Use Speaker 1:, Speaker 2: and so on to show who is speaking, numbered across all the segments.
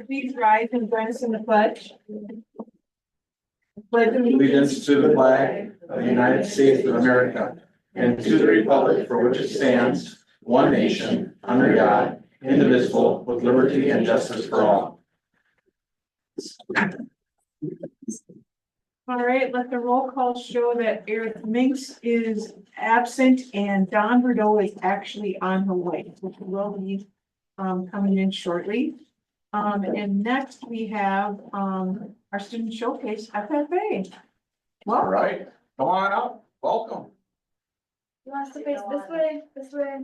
Speaker 1: please rise and join us in the pledge. Pledge
Speaker 2: Allegiance to the flag of the United States of America and to the republic for which it stands, one nation, under God, indivisible, with liberty and justice for all.
Speaker 1: All right, let the roll call show that Eric Minks is absent and Don Bordeaux is actually on her way, which will be coming in shortly. And next we have our student showcase FFA.
Speaker 2: All right, come on up, welcome.
Speaker 3: You want us to face this way, this way?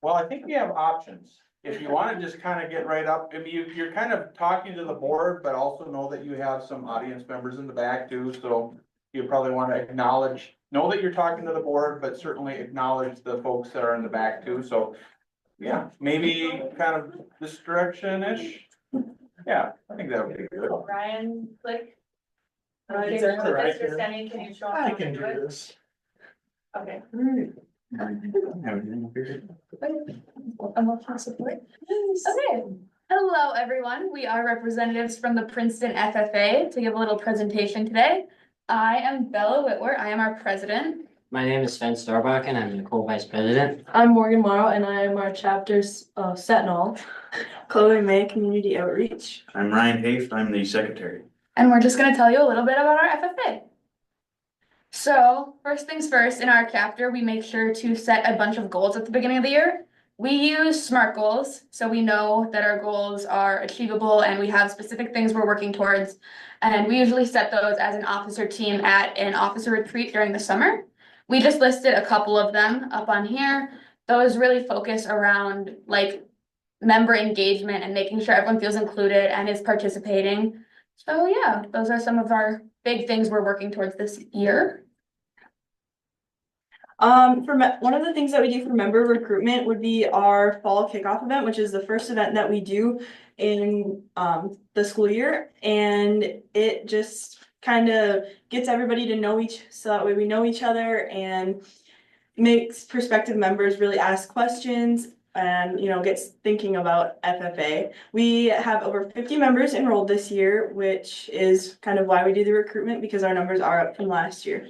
Speaker 2: Well, I think we have options. If you want to just kind of get right up, I mean, you're kind of talking to the board, but also know that you have some audience members in the back too, so you probably want to acknowledge, know that you're talking to the board, but certainly acknowledge the folks that are in the back too, so. Yeah, maybe kind of this direction-ish. Yeah, I think that would be good.
Speaker 3: Ryan, like.
Speaker 4: Right,
Speaker 3: Okay,
Speaker 4: exactly right
Speaker 3: Mr.
Speaker 4: here.
Speaker 3: Stenny, can you show us
Speaker 4: I
Speaker 3: how
Speaker 4: can
Speaker 3: to
Speaker 4: do
Speaker 3: do it?
Speaker 4: this.
Speaker 3: Okay. Okay, hello, everyone. We are representatives from the Princeton FFA to give a little presentation today. I am Bella Whitwer. I am our president.
Speaker 5: My name is Sven Starbuck and I'm the co-vice president.
Speaker 6: I'm Morgan Morrow and I am our chapter's Sentinel. Chloe May, Community Outreach.
Speaker 7: I'm Ryan Haft, I'm the secretary.
Speaker 3: And we're just gonna tell you a little bit about our FFA. So, first things first, in our chapter, we make sure to set a bunch of goals at the beginning of the year. We use SMART goals, so we know that our goals are achievable and we have specific things we're working towards. And we usually set those as an officer team at an officer retreat during the summer. We just listed a couple of them up on here. Those really focus around like member engagement and making sure everyone feels included and is participating. So yeah, those are some of our big things we're working towards this year.
Speaker 6: One of the things that we do for member recruitment would be our fall kickoff event, which is the first event that we do in the school year, and it just kind of gets everybody to know so that way we know each other and makes prospective members really ask questions and gets thinking about FFA. We have over 50 members enrolled this year, which is kind of why we do the recruitment, because our numbers are up from last year.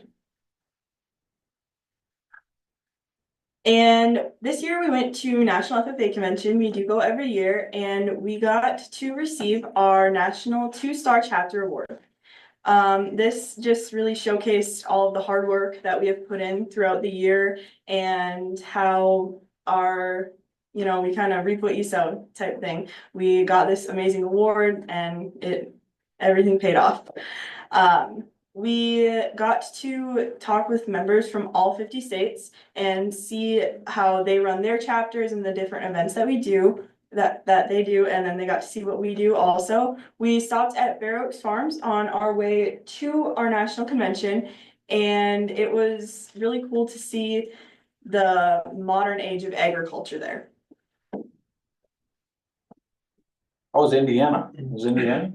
Speaker 6: And this year we went to National FFA Convention. We do go every year, and we got to receive our National 2-Star Chapter Award. This just really showcased all of the hard work that we have put in throughout the year and how our, we kind of reap what you sow type thing. We got this amazing award and everything paid off. We got to talk with members from all 50 states and see how they run their chapters and the different events that we do, that they do, and then they got to see what we do also. We stopped at Fair Oaks Farms on our way to our national convention, and it was really cool to see the modern age of agriculture there.
Speaker 2: How was Indiana? Was Indiana?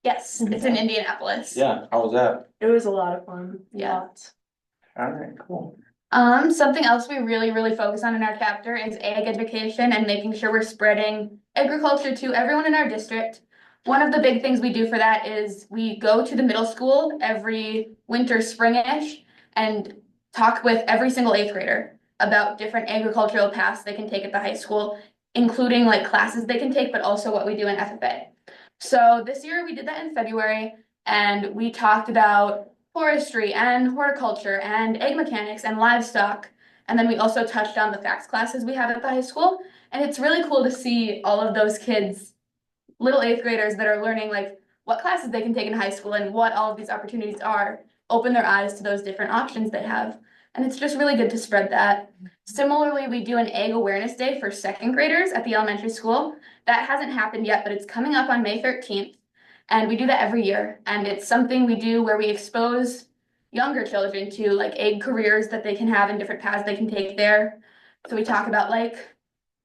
Speaker 3: Yes, it's in Indianapolis.
Speaker 2: Yeah, how was that?
Speaker 6: It was a lot of fun.
Speaker 3: Yeah.
Speaker 6: Lots.
Speaker 2: All right, cool.
Speaker 3: Something else we really focus on in our chapter is ag education and making sure we're spreading agriculture to everyone in our district. One of the big things we do for that is we go to the middle school every winter, springish, and talk with every single 8th grader about different agricultural paths they can take at the high school, including like classes they can take, but also what we do in FFA. So this year we did that in February, and we talked about forestry and horticulture and egg mechanics and livestock. And then we also touched on the facts classes we have at the high school. And it's really cool to see all of those kids, little 8th graders that are learning like what classes they can take in high school and what all of these opportunities are, open their eyes to those different options they have. And it's just really good to spread that. Similarly, we do an Egg Awareness Day for 2nd graders at the elementary school. That hasn't happened yet, but it's coming up on May 13th. And we do that every year. And it's something we do where we expose younger children to like egg careers that they can have and different paths they can take there. So we talk about like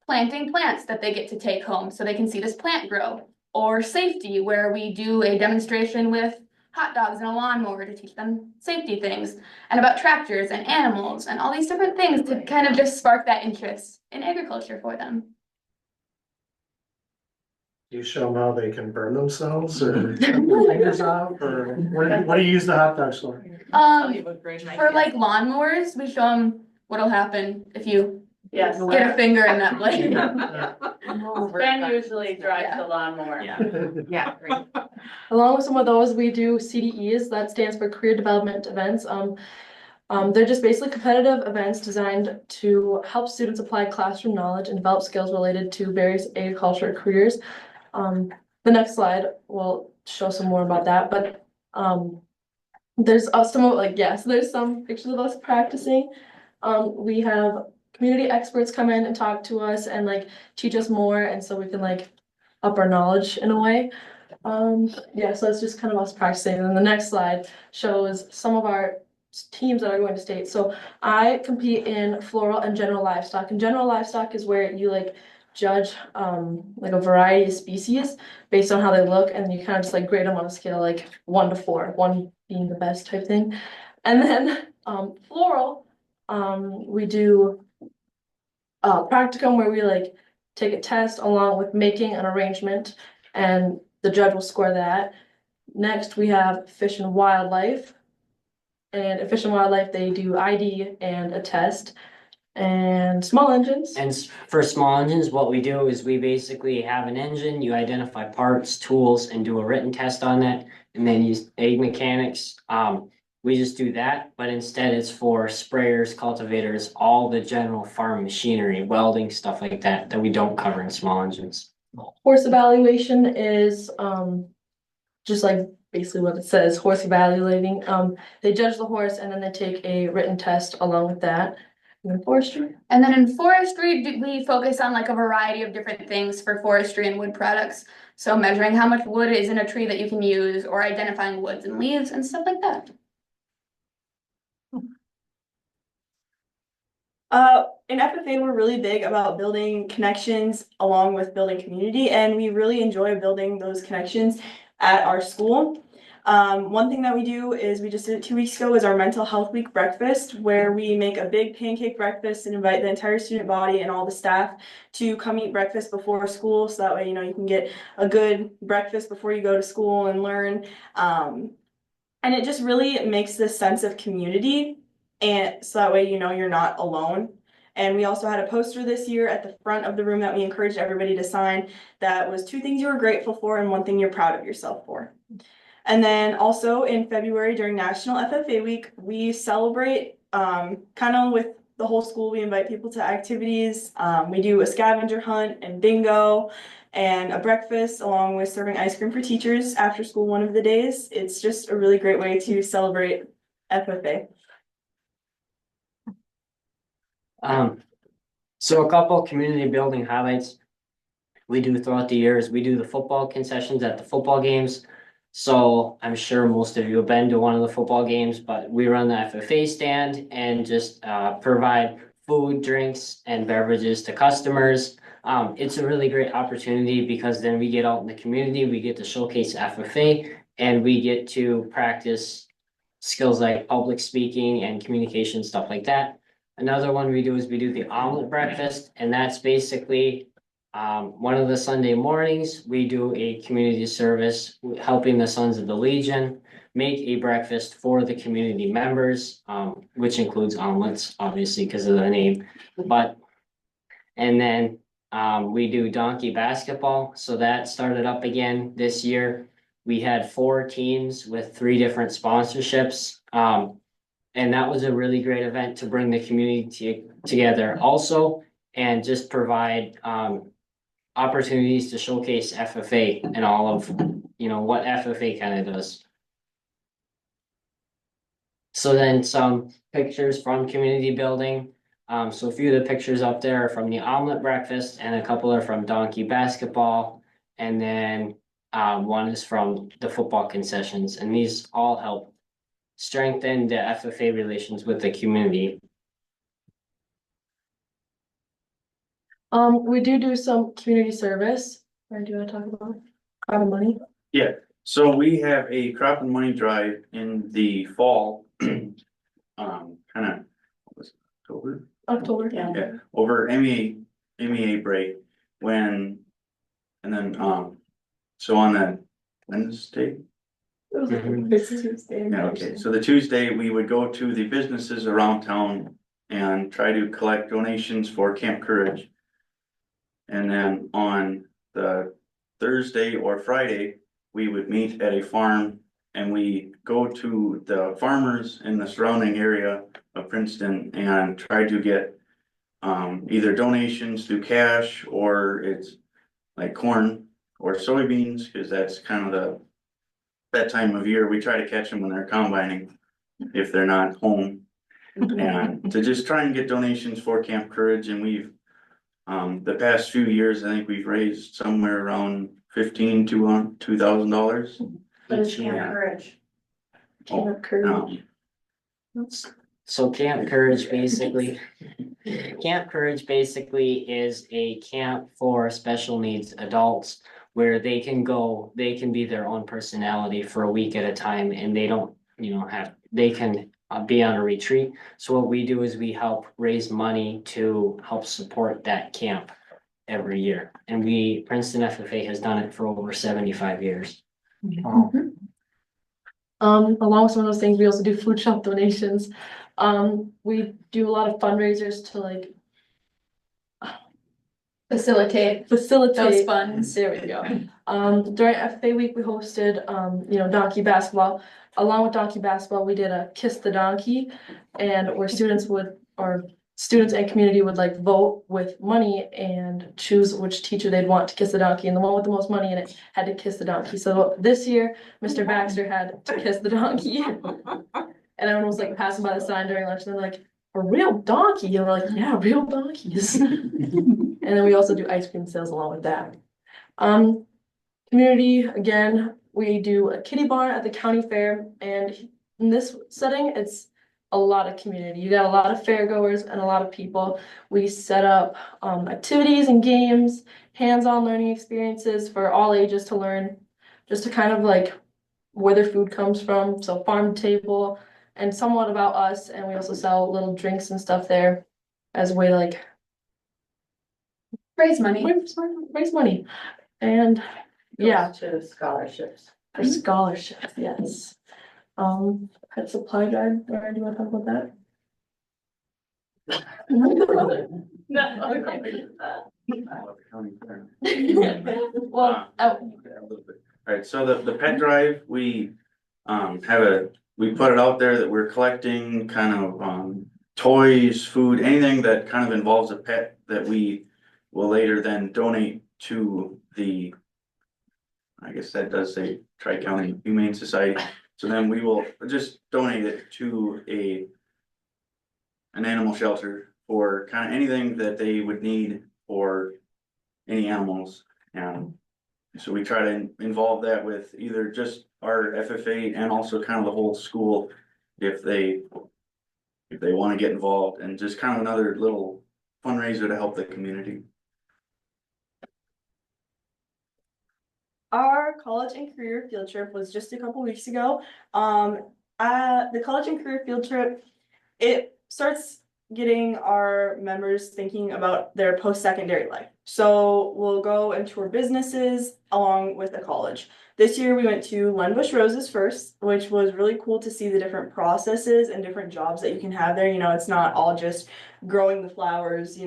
Speaker 3: planting plants that they get to take home so they can see this plant grow. Or safety, where we do a demonstration with hot dogs and a lawnmower to teach them safety things, and about tractors and animals and all these different things to kind of just spark that interest in agriculture for them.
Speaker 4: You show them how they can burn themselves or cut their fingers off, or what do you use the hot dogs for?
Speaker 3: For like lawnmowers, we show them what'll happen if you
Speaker 8: Yes.
Speaker 3: get a finger in that blade.
Speaker 8: Ben usually drives the lawnmower.
Speaker 1: Yeah, great.
Speaker 9: Along with some of those, we do CDEs, that stands for Career Development Events. They're just basically competitive events designed to help students apply classroom knowledge and develop skills related to various agriculture careers. The next slide will show some more about that, but there's some of there's some pictures of us practicing. We have community experts come in and talk to us and like teach us more, and so we can like up our knowledge in a way. Yeah, so it's just kind of us practicing. And then the next slide shows some of our teams that are going to state. So I compete in floral and general livestock. And general livestock is where you like judge like a variety of species based on how they look, and you kind of just like grade them on a scale like 1 to 4, 1 being the best type thing. And then floral, we do practicum where we like take a test along with making an arrangement, and the judge will score that. Next, we have fish and wildlife. And in fish and wildlife, they do ID and a test. And small engines.
Speaker 5: And for small engines, what we do is we basically have an engine, you identify parts, tools, and do a written test on that. And then use egg mechanics. We just do that, but instead it's for sprayers, cultivators, all the general farm machinery, welding, stuff like that, that we don't cover in small engines.
Speaker 9: Horse evaluation is just like basically what it says, horse evaluating. They judge the horse and then they take a written test along with that. And then forestry.
Speaker 3: And then in forestry, we focus on like a variety of different things for forestry and wood products. So measuring how much wood is in a tree that you can use, or identifying woods and leaves and stuff like that.
Speaker 6: In FFA, we're really big about building connections along with building community, and we really enjoy building those connections at our school. One thing that we do is we just did it 2 weeks ago is our mental health week breakfast, where we make a big pancake breakfast and invite the entire student body and all the staff to come eat breakfast before school. So that way, you can get a good breakfast before you go to school and learn. And it just really makes this sense of community. And so that way, you're not alone. And we also had a poster this year at the front of the room that we encouraged everybody to sign. That was 2 things you were grateful for and 1 thing you're proud of yourself for. And then also in February during National FFA Week, we celebrate kind of with the whole school. We invite people to activities. We do a scavenger hunt and bingo and a breakfast along with serving ice cream for teachers after school one of the days. It's just a really great way to celebrate FFA.
Speaker 5: So a couple community building highlights we do throughout the years. We do the football concessions at the football games. So I'm sure most of you have been to one of the football games, but we run the FFA stand and just provide food, drinks, and beverages to customers. It's a really great opportunity because then we get out in the community, we get to showcase FFA, and we get to practice skills like public speaking and communication, stuff like that. Another one we do is we do the omelet breakfast, and that's basically one of the Sunday mornings, we do a community service helping the Sons of the Legion make a breakfast for the community members, which includes omelets, obviously, because of the name. And then we do donkey basketball. So that started up again this year. We had 4 teams with 3 different sponsorships. And that was a really great event to bring the community together also, and just provide opportunities to showcase FFA and all of, what FFA kind of does. So then some pictures from community building. So a few of the pictures up there are from the omelet breakfast, and a couple are from donkey basketball. And then one is from the football concessions, and these all help strengthen the FFA relations with the community.
Speaker 9: We do some community service. Or do you want to talk about crop and money?
Speaker 7: Yeah, so we have a crop and money drive in the fall. Kind of, was it October?
Speaker 9: October.
Speaker 7: Yeah, over MEA break and then So on a Wednesday,
Speaker 6: It's Tuesday.
Speaker 7: yeah, okay, so the Tuesday, we would go to the businesses around town and try to collect donations for Camp Courage. And then on the Thursday or Friday, we would meet at a farm and we go to the farmers in the surrounding area of Princeton and try to get either donations through cash or it's like corn or soybeans, because that's kind of that time of year, we try to catch them when they're combining, if they're not home. And to just try and get donations for Camp Courage, and we've, the past few years, I think we've raised somewhere around $2,000.
Speaker 9: That is
Speaker 5: each year.
Speaker 8: Courage.
Speaker 6: Camp Courage.
Speaker 5: So Camp Courage basically, Camp Courage basically is a camp for special needs adults where they can go, they can be their own personality for a week at a time and they don't, they can be on a retreat. So what we do is we help raise money to help support that camp every year. And Princeton FFA has done it for over 75 years.
Speaker 9: Along with some of those things, we also do food shop donations. We do a lot of fundraisers to like
Speaker 3: Facilitate those
Speaker 9: facilitate.
Speaker 3: funds.
Speaker 9: There we go. During FFA week, we hosted, donkey basketball. Along with donkey basketball, we did a kiss the donkey, and where students and community would like vote with money and choose which teacher they'd want to kiss the donkey, and the one with the most money in it had to kiss the donkey. So this year, Mr. Baxter had to kiss the donkey. And everyone was like passing by the sign during lunch, and they're like, "A real donkey?" And we're like, "Yeah, real donkeys." And then we also do ice cream sales along with that. Community, again, we do a kitty barn at the county fair, and in this setting, it's a lot of community. You got a lot of fairgoers and a lot of people. We set up activities and games, hands-on learning experiences for all ages to learn, just to kind of like where their food comes from, so farm to table, and somewhat about us. And we also sell little drinks and stuff there as a way to like
Speaker 3: Raise money.
Speaker 9: raise money. And yeah,
Speaker 8: To scholarships.
Speaker 9: for scholarships, yes. Pet supply drive, or do you want to talk about that?
Speaker 8: No,
Speaker 9: Well,
Speaker 7: Alright, so the pet drive, we we put it out there that we're collecting kind of toys, food, anything that kind of involves a pet that we will later then donate to the, I guess that does say Tri-County Humane Society. So then we will just donate it to an animal shelter for kind of anything that they would need for any animals. And so we try to involve that with either just our FFA and also kind of the whole school if they want to get involved, and just kind of another little fundraiser to help the community.
Speaker 6: Our college and career field trip was just a couple weeks ago. The college and career field trip, it starts getting our members thinking about their post-secondary life. So we'll go and tour businesses along with the college. This year we went to Bush Roses first, which was really cool to see the different processes and different jobs that you can have there. It's not all just growing the flowers,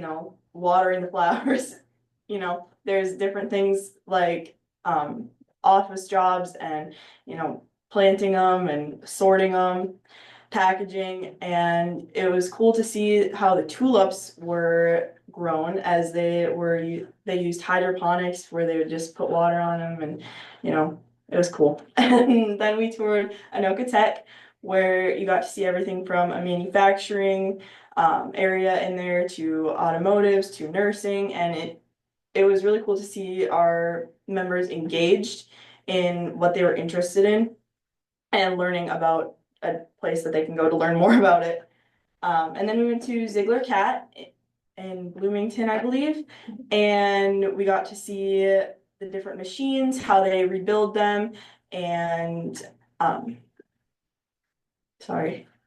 Speaker 6: watering the flowers. There's different things like office jobs and, planting them and sorting them, packaging. And it was cool to see how the tulips were grown as they used hydroponics where they would just put water on them, and it was cool. And then we toured Anoka Tech, where you got to see everything from a manufacturing area in there to automotives to nursing, and it was really cool to see our members engaged in what they were interested in and learning about a place that they can go to learn more about it. And then we went to Ziegler Cat in Bloomington, I believe, and we got to see the different machines, how they rebuild them, and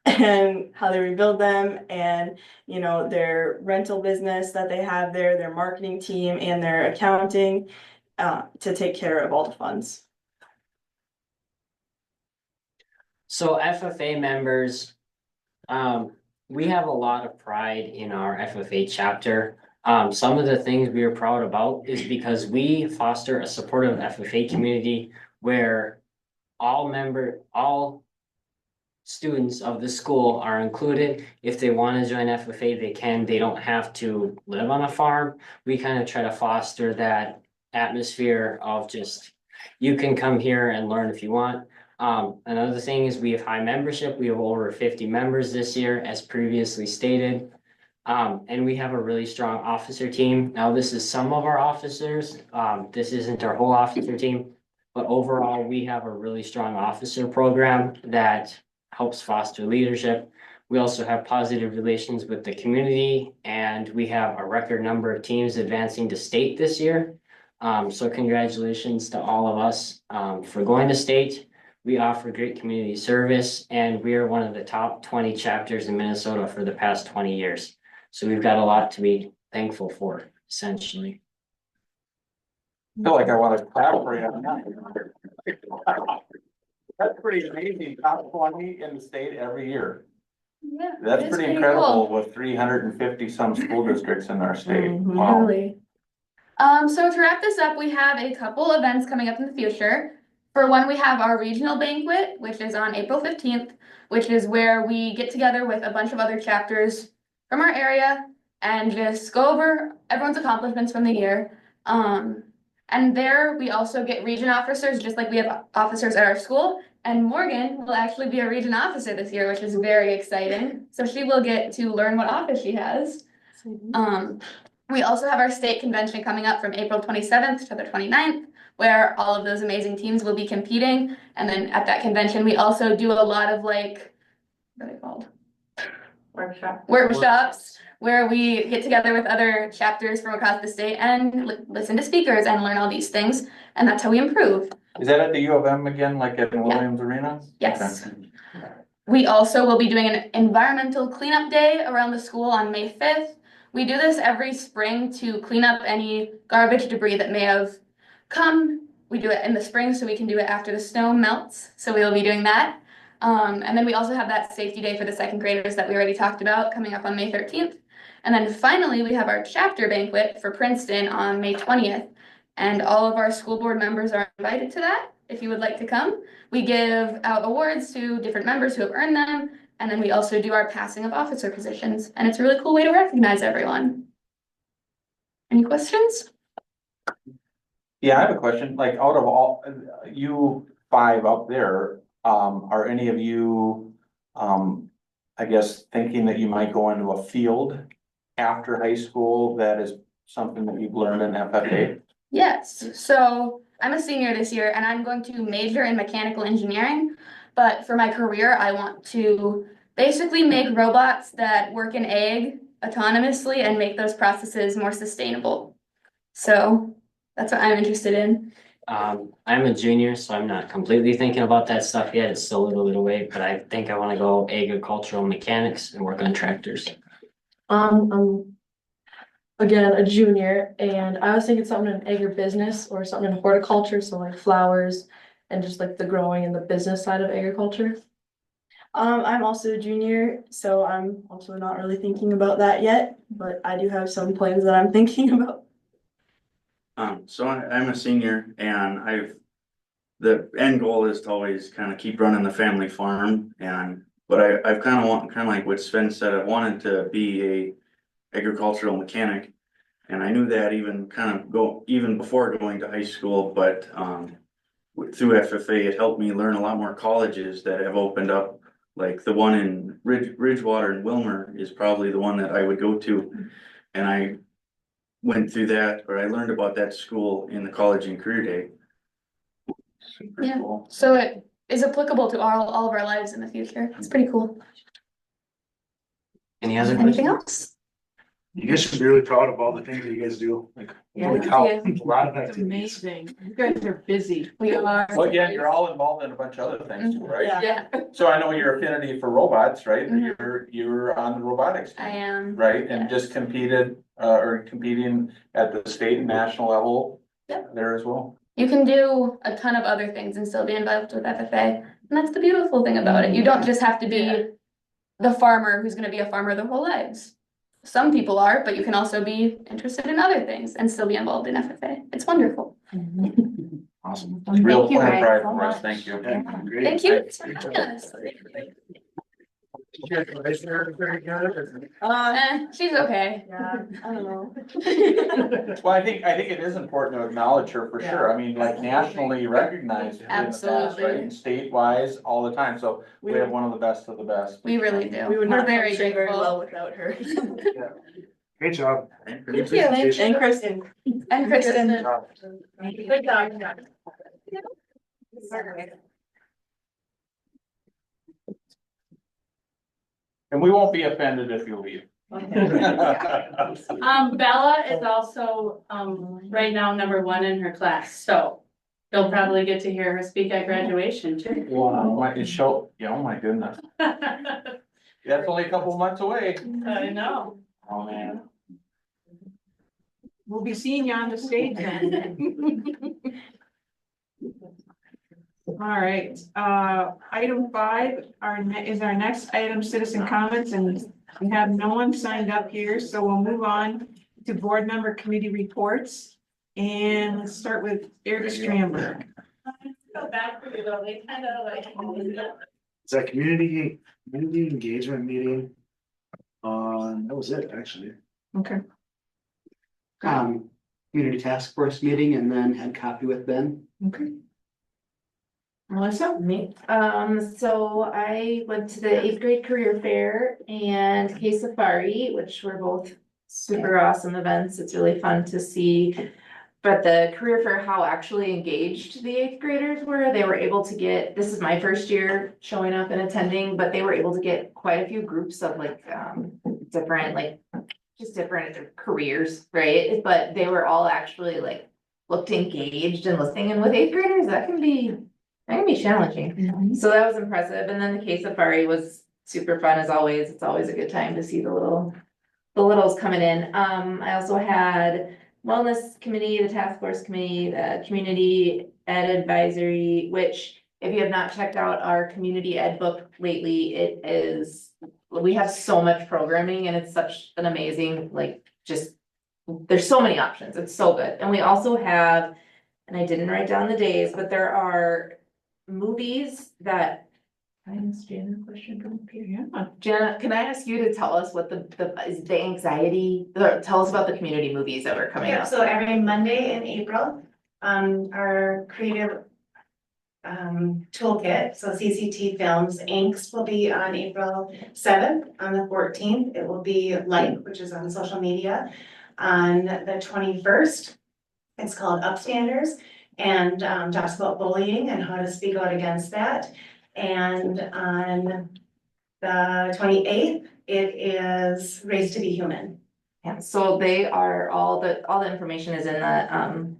Speaker 6: and how they rebuild them, and their rental business that they have there, their marketing team and their accounting. to take care of all the funds.
Speaker 5: So FFA members, we have a lot of pride in our FFA chapter. Some of the things we are proud about is because we foster a supportive FFA community where all students of the school are included. If they want to join FFA, they can. They don't have to live on a farm. We kind of try to foster that atmosphere of just, you can come here and learn if you want. Another thing is we have high membership. We have over 50 members this year, as previously stated. And we have a really strong officer team. Now, this is some of our officers. This isn't our whole officer team. But overall, we have a really strong officer program that helps foster leadership. We also have positive relations with the community, and we have a record number of teams advancing to state this year. So congratulations to all of us for going to state. We offer great community service, and we are one of the top 20 chapters in Minnesota for the past 20 years. So we've got a lot to be thankful for, essentially.
Speaker 2: I feel like I want to clap for you on that. That's pretty amazing, top 20 in the state every year.
Speaker 3: Yeah.
Speaker 2: That's
Speaker 3: it's
Speaker 2: pretty
Speaker 3: cool.
Speaker 2: incredible with 350 some school districts in our state.
Speaker 6: Mhm.
Speaker 2: Wow.
Speaker 3: Really. So to wrap this up, we have a couple events coming up in the future. For one, we have our regional banquet, which is on April 15th, which is where we get together with a bunch of other chapters from our area and just go over everyone's accomplishments from the year. And there we also get region officers, just like we have officers at our school. And Morgan will actually be a region officer this year, which is very exciting. So she will get to learn what office she has. We also have our state convention coming up from April 27th to the 29th, where all of those amazing teams will be competing. And then at that convention, we also do a lot of like, what are they called? Workshops, where we get together with other chapters from across the state and listen to speakers and learn all these things. And that's how we improve.
Speaker 2: Is that at the U of M again, like at Williams Arena?
Speaker 3: Yes.
Speaker 2: Okay.
Speaker 3: We also will be doing an environmental cleanup day around the school on May 5th. We do this every spring to clean up any garbage debris that may have come. We do it in the spring so we can do it after the snow melts. So we will be doing that. And then we also have that safety day for the second graders that we already talked about coming up on May 13th. And then finally, we have our chapter banquet for Princeton on May 20th. And all of our school board members are invited to that if you would like to come. We give out awards to different members who have earned them. And then we also do our passing of officer positions. And it's a really cool way to recognize everyone. Any questions?
Speaker 2: Yeah, I have a question, like out of all, you 5 up there, are any of you, I guess, thinking that you might go into a field after high school that is something that you've learned in FFA?
Speaker 3: Yes, so I'm a senior this year and I'm going to major in mechanical engineering. But for my career, I want to basically make robots that work in ag autonomously and make those processes more sustainable. So that's what I'm interested in.
Speaker 5: I'm a junior, so I'm not completely thinking about that stuff yet. It's still a little bit away, but I think I want to go agricultural mechanics and work on tractors.
Speaker 9: I'm again a junior, and I was thinking something in agribusiness or something in horticulture, so like flowers and just like the growing and the business side of agriculture.
Speaker 6: I'm also a junior, so I'm also not really thinking about that yet, but I do have some plans that I'm thinking about.
Speaker 7: So I'm a senior and the end goal is to always kind of keep running the family farm but I've kind of like what Sven said, I wanted to be a agricultural mechanic. And I knew that even before going to high school, but, through FFA, it helped me learn a lot more colleges that have opened up. Like the one in Ridgewater and Wilmer is probably the one that I would go to. And I went through that, or I learned about that school in the college and career day.
Speaker 2: Super
Speaker 3: Yeah.
Speaker 2: cool.
Speaker 3: So it is applicable to all of our lives in the future. It's pretty cool.
Speaker 5: Any other
Speaker 3: Anything
Speaker 5: questions?
Speaker 3: else?
Speaker 4: You guys should be really proud of all the things that you guys do, like, holy
Speaker 1: Yeah.
Speaker 4: cow,
Speaker 3: Yeah.
Speaker 4: a lot of
Speaker 1: It's
Speaker 4: activities.
Speaker 1: amazing. You guys are busy.
Speaker 3: We are.
Speaker 2: Well, yeah, you're all involved in a bunch of other things too, right?
Speaker 3: Yeah,
Speaker 2: So I know your affinity for robots, right?
Speaker 3: Mhm.
Speaker 2: You're on the robotics
Speaker 3: I
Speaker 2: team,
Speaker 3: am.
Speaker 2: right? And
Speaker 3: Yes.
Speaker 2: just competed, or competing at the state and national level there as well.
Speaker 3: You can do a ton of other things and still be involved with FFA, and that's the beautiful thing about it. You don't just have to be the farmer who's gonna be a farmer their whole lives. Some people are, but you can also be interested in other things and still be involved in FFA. It's wonderful.
Speaker 4: Awesome.
Speaker 2: Real
Speaker 1: Thank you
Speaker 2: point of
Speaker 1: guys
Speaker 2: pride
Speaker 1: so
Speaker 2: for us,
Speaker 1: much.
Speaker 2: thank you.
Speaker 4: Great.
Speaker 3: Thank you. Yes.
Speaker 4: Very good.
Speaker 3: She's okay.
Speaker 6: Yeah, I don't know.
Speaker 2: Well, I think it is important to acknowledge her for sure. I mean, like nationally recognized in the past, right?
Speaker 3: Absolutely.
Speaker 2: And statewide all the time. So we have one of the best of the best.
Speaker 3: We really do.
Speaker 6: We would
Speaker 3: We're
Speaker 6: not
Speaker 3: very
Speaker 6: function very well
Speaker 3: grateful.
Speaker 6: without her.
Speaker 4: Great job.
Speaker 3: Thank you.
Speaker 6: And Kristen.
Speaker 3: And Kristen.
Speaker 8: Good job.
Speaker 2: And we won't be offended if you leave.
Speaker 8: Bella is also, right now #1 in her class, so you'll probably get to hear her speak at graduation too.
Speaker 2: Wow, oh my goodness. That's only a couple months away.
Speaker 8: I know.
Speaker 2: Oh, man.
Speaker 1: We'll be seeing you on the stage then. All right, item 5, is our next item, citizen comments, and we have no one signed up here, so we'll move on to board member committee reports. And let's start with Eric Stramberg.
Speaker 8: Go back to you though, they kind of like.
Speaker 4: It's a community engagement meeting. That was it, actually.
Speaker 1: Okay.
Speaker 10: Community task force meeting and then had coffee with Ben.
Speaker 1: Okay. Melissa?
Speaker 11: Me, so I went to the 8th grade career fair and K Safari, which were both super awesome events. It's really fun to see. But the career fair, how actually engaged the 8th graders were, they were able to get, this is my first year showing up and attending, but they were able to get quite a few groups of different careers, right? But they were all actually looked engaged and listening, and with 8th graders, that can be challenging. So that was impressive. And then the K Safari was super fun as always. It's always a good time to see the littles coming in. I also had wellness committee, the task force committee, the community ed advisory, which if you have not checked out our community ed book lately, we have so much programming and it's such an amazing, there's so many options. It's so good. And we also have, and I didn't write down the days, but there are movies that, can I ask Jana a question from up here?
Speaker 1: Yeah.
Speaker 11: Jana, can I ask you to tell us what is the anxiety, or tell us about the community movies that were coming
Speaker 12: Yeah,
Speaker 11: up?
Speaker 12: so every Monday in April, our creative toolkit, so CCT Films Inks will be on April 7th. On the 14th, it will be Like, which is on social media. On the 21st, it's called Upstanders and talks about bullying and how to speak out against that. And on the 28th, it is Race to be Human.
Speaker 11: Yeah, so they are all the information is in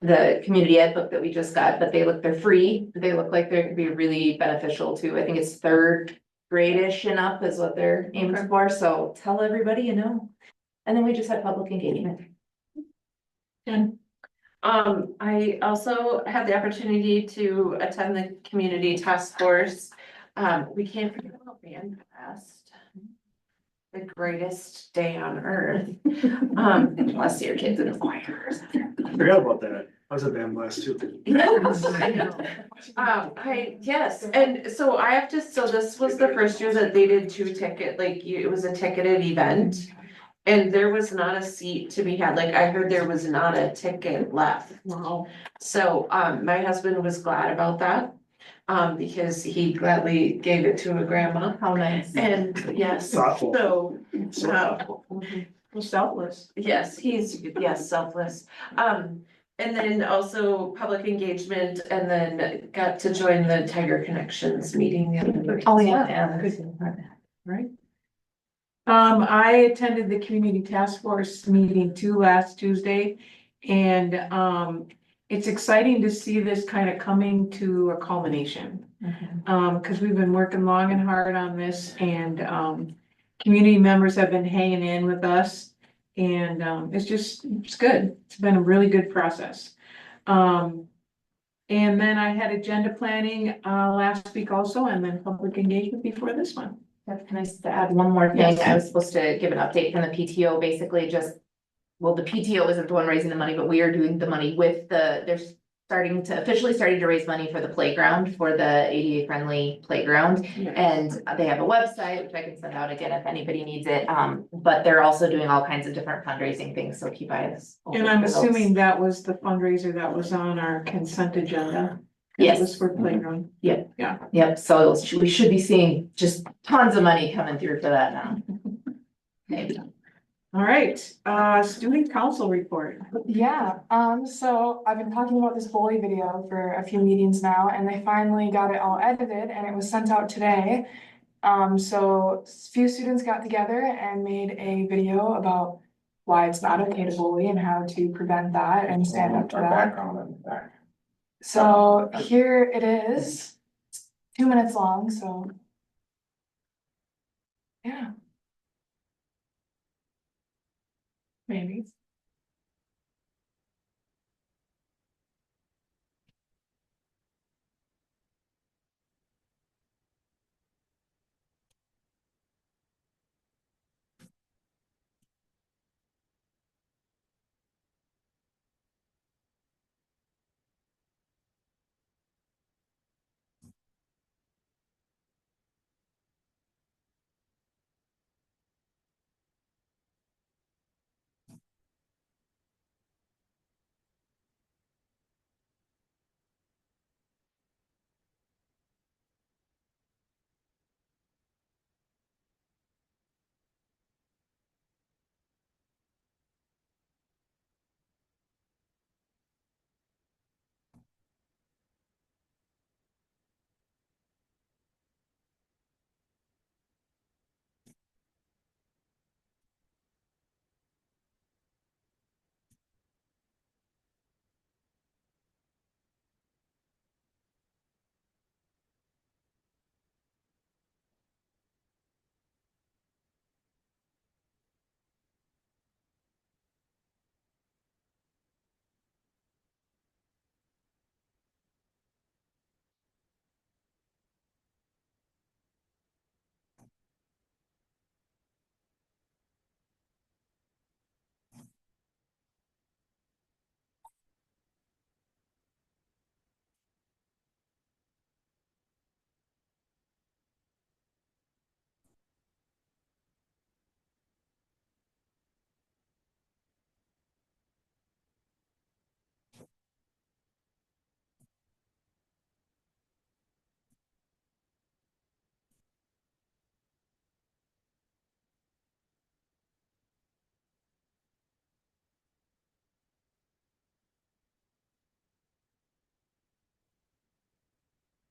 Speaker 11: the community ed book that we just got, but they're free. They look like they could be really beneficial to, I think it's 3rd grade-ish and up is what they're aiming for, so tell everybody you know. And then we just had public engagement.
Speaker 1: And
Speaker 8: I also had the opportunity to attend the community task force. We came from band fest. The greatest day on earth. Bless your kids in the choirs.
Speaker 4: I forgot about that. I was at band blast too.
Speaker 8: Yes, I know. Yes, and so this was the first year that they did 2 ticket, it was a ticketed event. And there was not a seat to be had, I heard there was not a ticket left.
Speaker 1: wow.
Speaker 8: So, my husband was glad about that, because he gladly gave it to a grandma.
Speaker 11: How nice.
Speaker 8: And yes,
Speaker 4: Thoughtful.
Speaker 8: so,
Speaker 1: Well, selfless.
Speaker 8: yes, he's selfless. And then also public engagement, and then got to join the Tiger Connections meeting the other day.
Speaker 11: Oh, yeah.
Speaker 1: Right. I attended the community task force meeting too last Tuesday. And it's exciting to see this kind of coming to a culmination. Cause we've been working long and hard on this, and community members have been hanging in with us. And it's good. It's been a really good process. And then I had agenda planning, last week also, and then public engagement before this one.
Speaker 11: Can I just add one more thing?
Speaker 1: Yes.
Speaker 11: I was supposed to give an update from the PTO, basically just, well, the PTO isn't the one raising the money, but we are doing the money with they're officially starting to raise money for the playground, for the ADA friendly playground. And they have a website, which I can send out again if anybody needs it. But they're also doing all kinds of different fundraising things, so keep eyes. open
Speaker 1: And I'm
Speaker 11: for those.
Speaker 1: assuming that was the fundraiser that was on our consent agenda.
Speaker 11: Yes.
Speaker 1: It was for playground.
Speaker 11: Yep.
Speaker 1: Yeah.
Speaker 11: Yep, so we should be seeing just tons of money coming through for that now. Okay.
Speaker 1: All right, student council report.
Speaker 9: Yeah, so I've been talking about this bully video for a few meetings now, and they finally got it all edited and it was sent out today. So a few students got together and made a video about why it's not okay to bully and how to prevent that and stand up to
Speaker 2: Our
Speaker 9: that.
Speaker 2: background on the back.
Speaker 9: So here it is, 2 minutes long, so. Yeah.
Speaker 1: Maybe.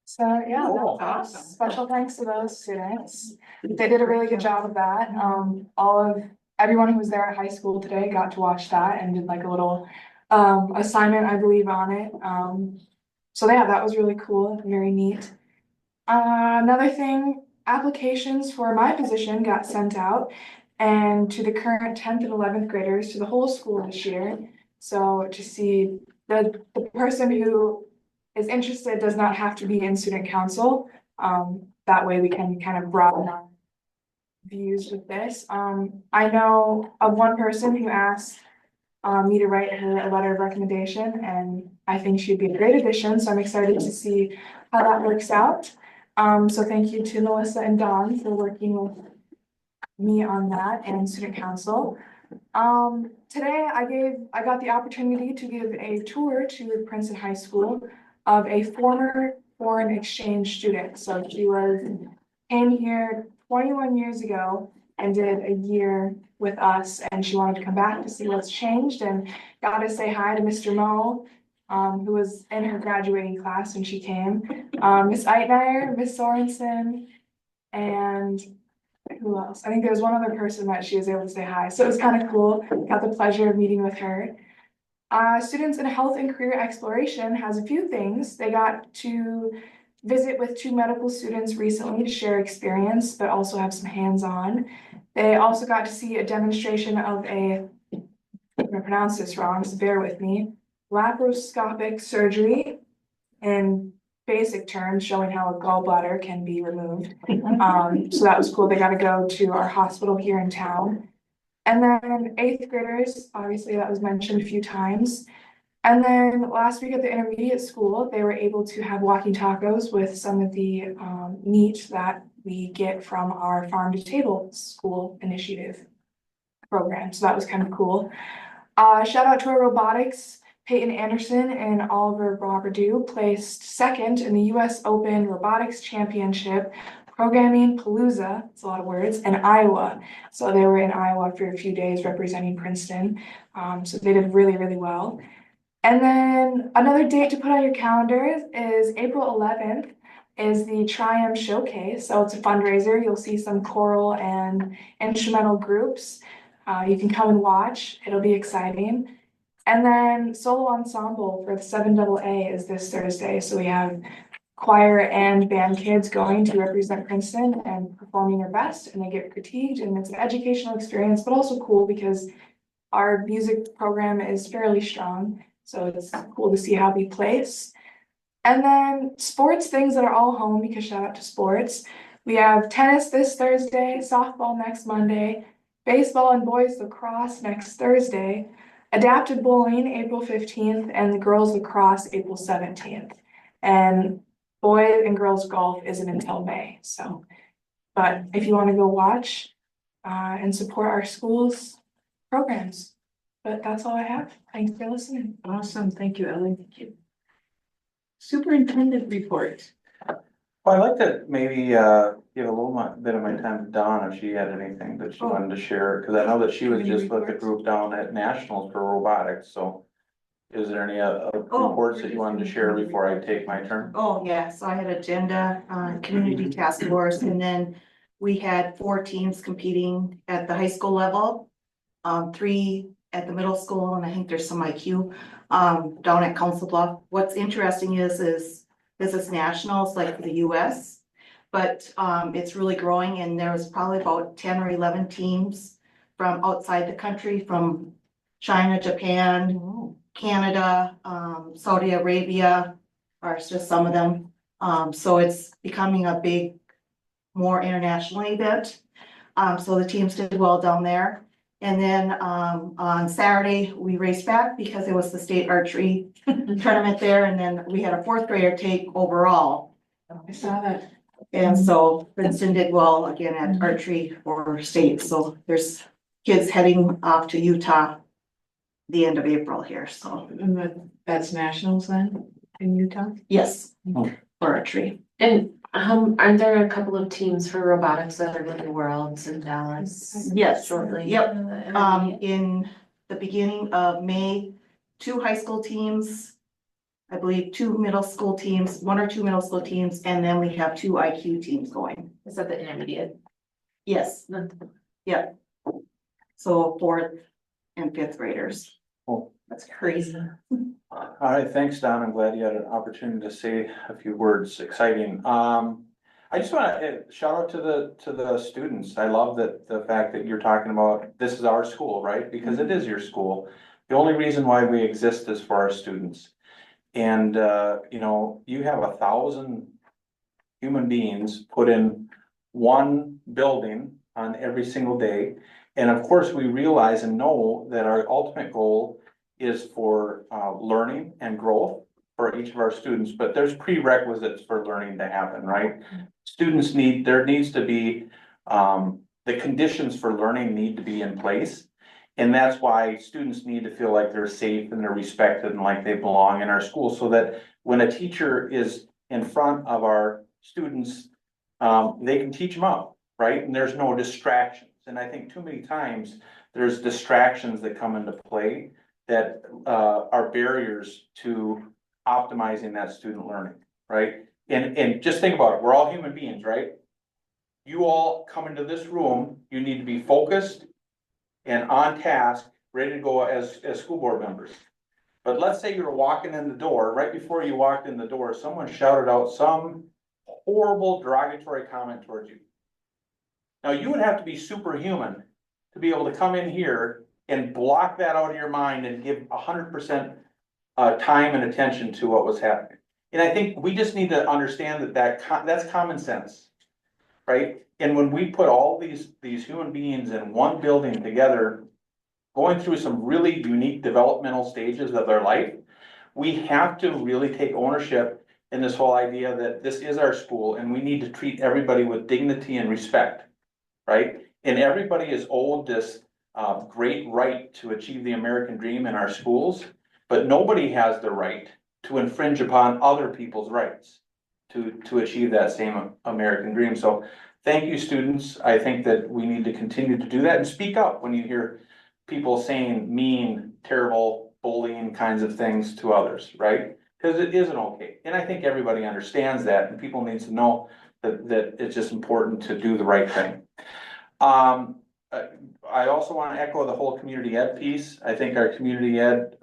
Speaker 9: So, yeah,
Speaker 1: Cool.
Speaker 9: that's
Speaker 1: Awesome.
Speaker 9: special thanks to those students. They did a really good job of that. Everyone who was there at high school today got to watch that and did like a little assignment, I believe, on it. So yeah, that was really cool, very neat. Another thing, applications for my position got sent out and to the current 10th and 11th graders to the whole school this year. So to see the person who is interested does not have to be in student council. That way we can kind of broaden our views with this. I know of one person who asked me to write her a letter of recommendation, and I think she'd be a great addition, so I'm excited to see how that works out. So thank you to Melissa and Dawn for working with me on that and student council. Today I got the opportunity to give a tour to Princeton High School of a former foreign exchange student. So she came here 21 years ago and did a year with us, and she wanted to come back to see what's changed, and got to say hi to Mr. Mo, who was in her graduating class when she came, Miss Eitmeyer, Miss Sorensen, and who else? I think there was one other person that she was able to say hi, so it was kind of cool. Got the pleasure of meeting with her. Students in Health and Career Exploration has a few things. They got to visit with 2 medical students recently to share experience, but also have some hands-on. They also got to see a demonstration of I'm gonna pronounce this wrong, so bear with me.
Speaker 13: laparoscopic surgery in basic terms, showing how a gallbladder can be removed. So that was cool. They got to go to our hospital here in town. And then 8th graders, obviously that was mentioned a few times. And then last week at the intermediate school, they were able to have walking tacos with some of the meat that we get from our farm to table school initiative program. So that was kind of cool. Shout out to our robotics. Peyton Anderson and Oliver Roberdeau placed second in the US Open Robotics Championship Programming Palooza, it's a lot of words, in Iowa. So they were in Iowa for a few days representing Princeton. So they did really, really well. And then another date to put on your calendars is April 11th is the Triumph Showcase. So it's a fundraiser. You'll see some choral and instrumental groups. You can come and watch. It'll be exciting. And then solo ensemble for the 7AA is this Thursday. So we have choir and band kids going to represent Princeton and performing their best, and they get critiqued, and it's an educational experience, but also cool because our music program is fairly strong. So it's cool to see how we place. And then sports things that are all home, because shout out to sports. We have tennis this Thursday, softball next Monday, baseball and boys lacrosse next Thursday, adapted bowling April 15th, and the girls lacrosse April 17th. And boys and girls golf isn't until May. So, but if you want to go watch and support our schools programs. But that's all I have. Thanks for listening.
Speaker 1: Awesome, thank you, Ellie. Thank you. Superintendent report.
Speaker 2: Well, I'd like to maybe give a little bit of my time to Dawn if she had anything that she wanted to share, because I know that she was
Speaker 1: Any
Speaker 2: just with the
Speaker 1: reports?
Speaker 2: group down at Nationals for robotics, so. Is there any reports that you wanted to share before I take my turn?
Speaker 14: Oh, yeah, so I had agenda, community task force, and then we had 4 teams competing at the high school level. 3 at the middle school, and I think there's some IQ, down at Council Bluff. What's interesting is this is nationals, like for the US. But, it's really growing, and there was probably about 10 or 11 teams from outside the country, from China, Japan, Canada, Saudi Arabia, are just some of them. So it's becoming a big, more international event. So the teams did well down there. And then, on Saturday, we raced back because it was the state archery tournament there. And then we had a 4th grader take overall.
Speaker 1: I saw that.
Speaker 14: And so Princeton did well again at archery for state. So there's kids heading off to Utah the end of April here, so.
Speaker 1: And that's nationals then in Utah?
Speaker 14: Yes,
Speaker 2: Oh.
Speaker 14: for archery.
Speaker 8: And aren't there a couple of teams for robotics that are winning worlds in Dallas?
Speaker 14: Yes,
Speaker 8: Shortly.
Speaker 14: yep. In the beginning of May, 2 high school teams, I believe 2 middle school teams, 1 or 2 middle school teams, and then we have 2 IQ teams going.
Speaker 8: Is that the intermediate?
Speaker 14: Yes, yep. So 4th and 5th graders.
Speaker 2: Cool.
Speaker 14: That's crazy.
Speaker 2: All right, thanks, Don. I'm glad you had an opportunity to say a few words. Exciting. I just want to shout out to the students. I love that the fact that you're talking about this is our school, right? Because it is your school. The only reason why we exist is for our students. And you know, you have 1,000 human beings put in one building on every single day. And of course, we realize and know that our ultimate goal is for learning and growth for each of our students, but there's prerequisites for learning to happen, right? Students there needs to be, the conditions for learning need to be in place. And that's why students need to feel like they're safe and they're respected and like they belong in our school, so that when a teacher is in front of our students, they can teach them up, right? And there's no distractions. And I think too many times there's distractions that come into play that are barriers to optimizing that student learning, right? And just think about it, we're all human beings, right? You all come into this room, you need to be focused and on task, ready to go as school board members. But let's say you're walking in the door, right before you walked in the door, someone shouted out some horrible derogatory comment towards you. Now, you would have to be superhuman to be able to come in here and block that out of your mind and give 100% time and attention to what was happening. And I think we just need to understand that's common sense, right? And when we put all these human beings in one building together, going through some really unique developmental stages of their life, we have to really take ownership in this whole idea that this is our school and we need to treat everybody with dignity and respect, right? And everybody is owed this great right to achieve the American dream in our schools, but nobody has the right to infringe upon other people's rights to achieve that same American dream. So thank you, students. I think that we need to continue to do that and speak up when you hear people saying mean, terrible, bullying kinds of things to others, right? Because it isn't okay. And I think everybody understands that, and people need to know that it's just important to do the right thing. I also want to echo the whole community ed piece. I think our community ed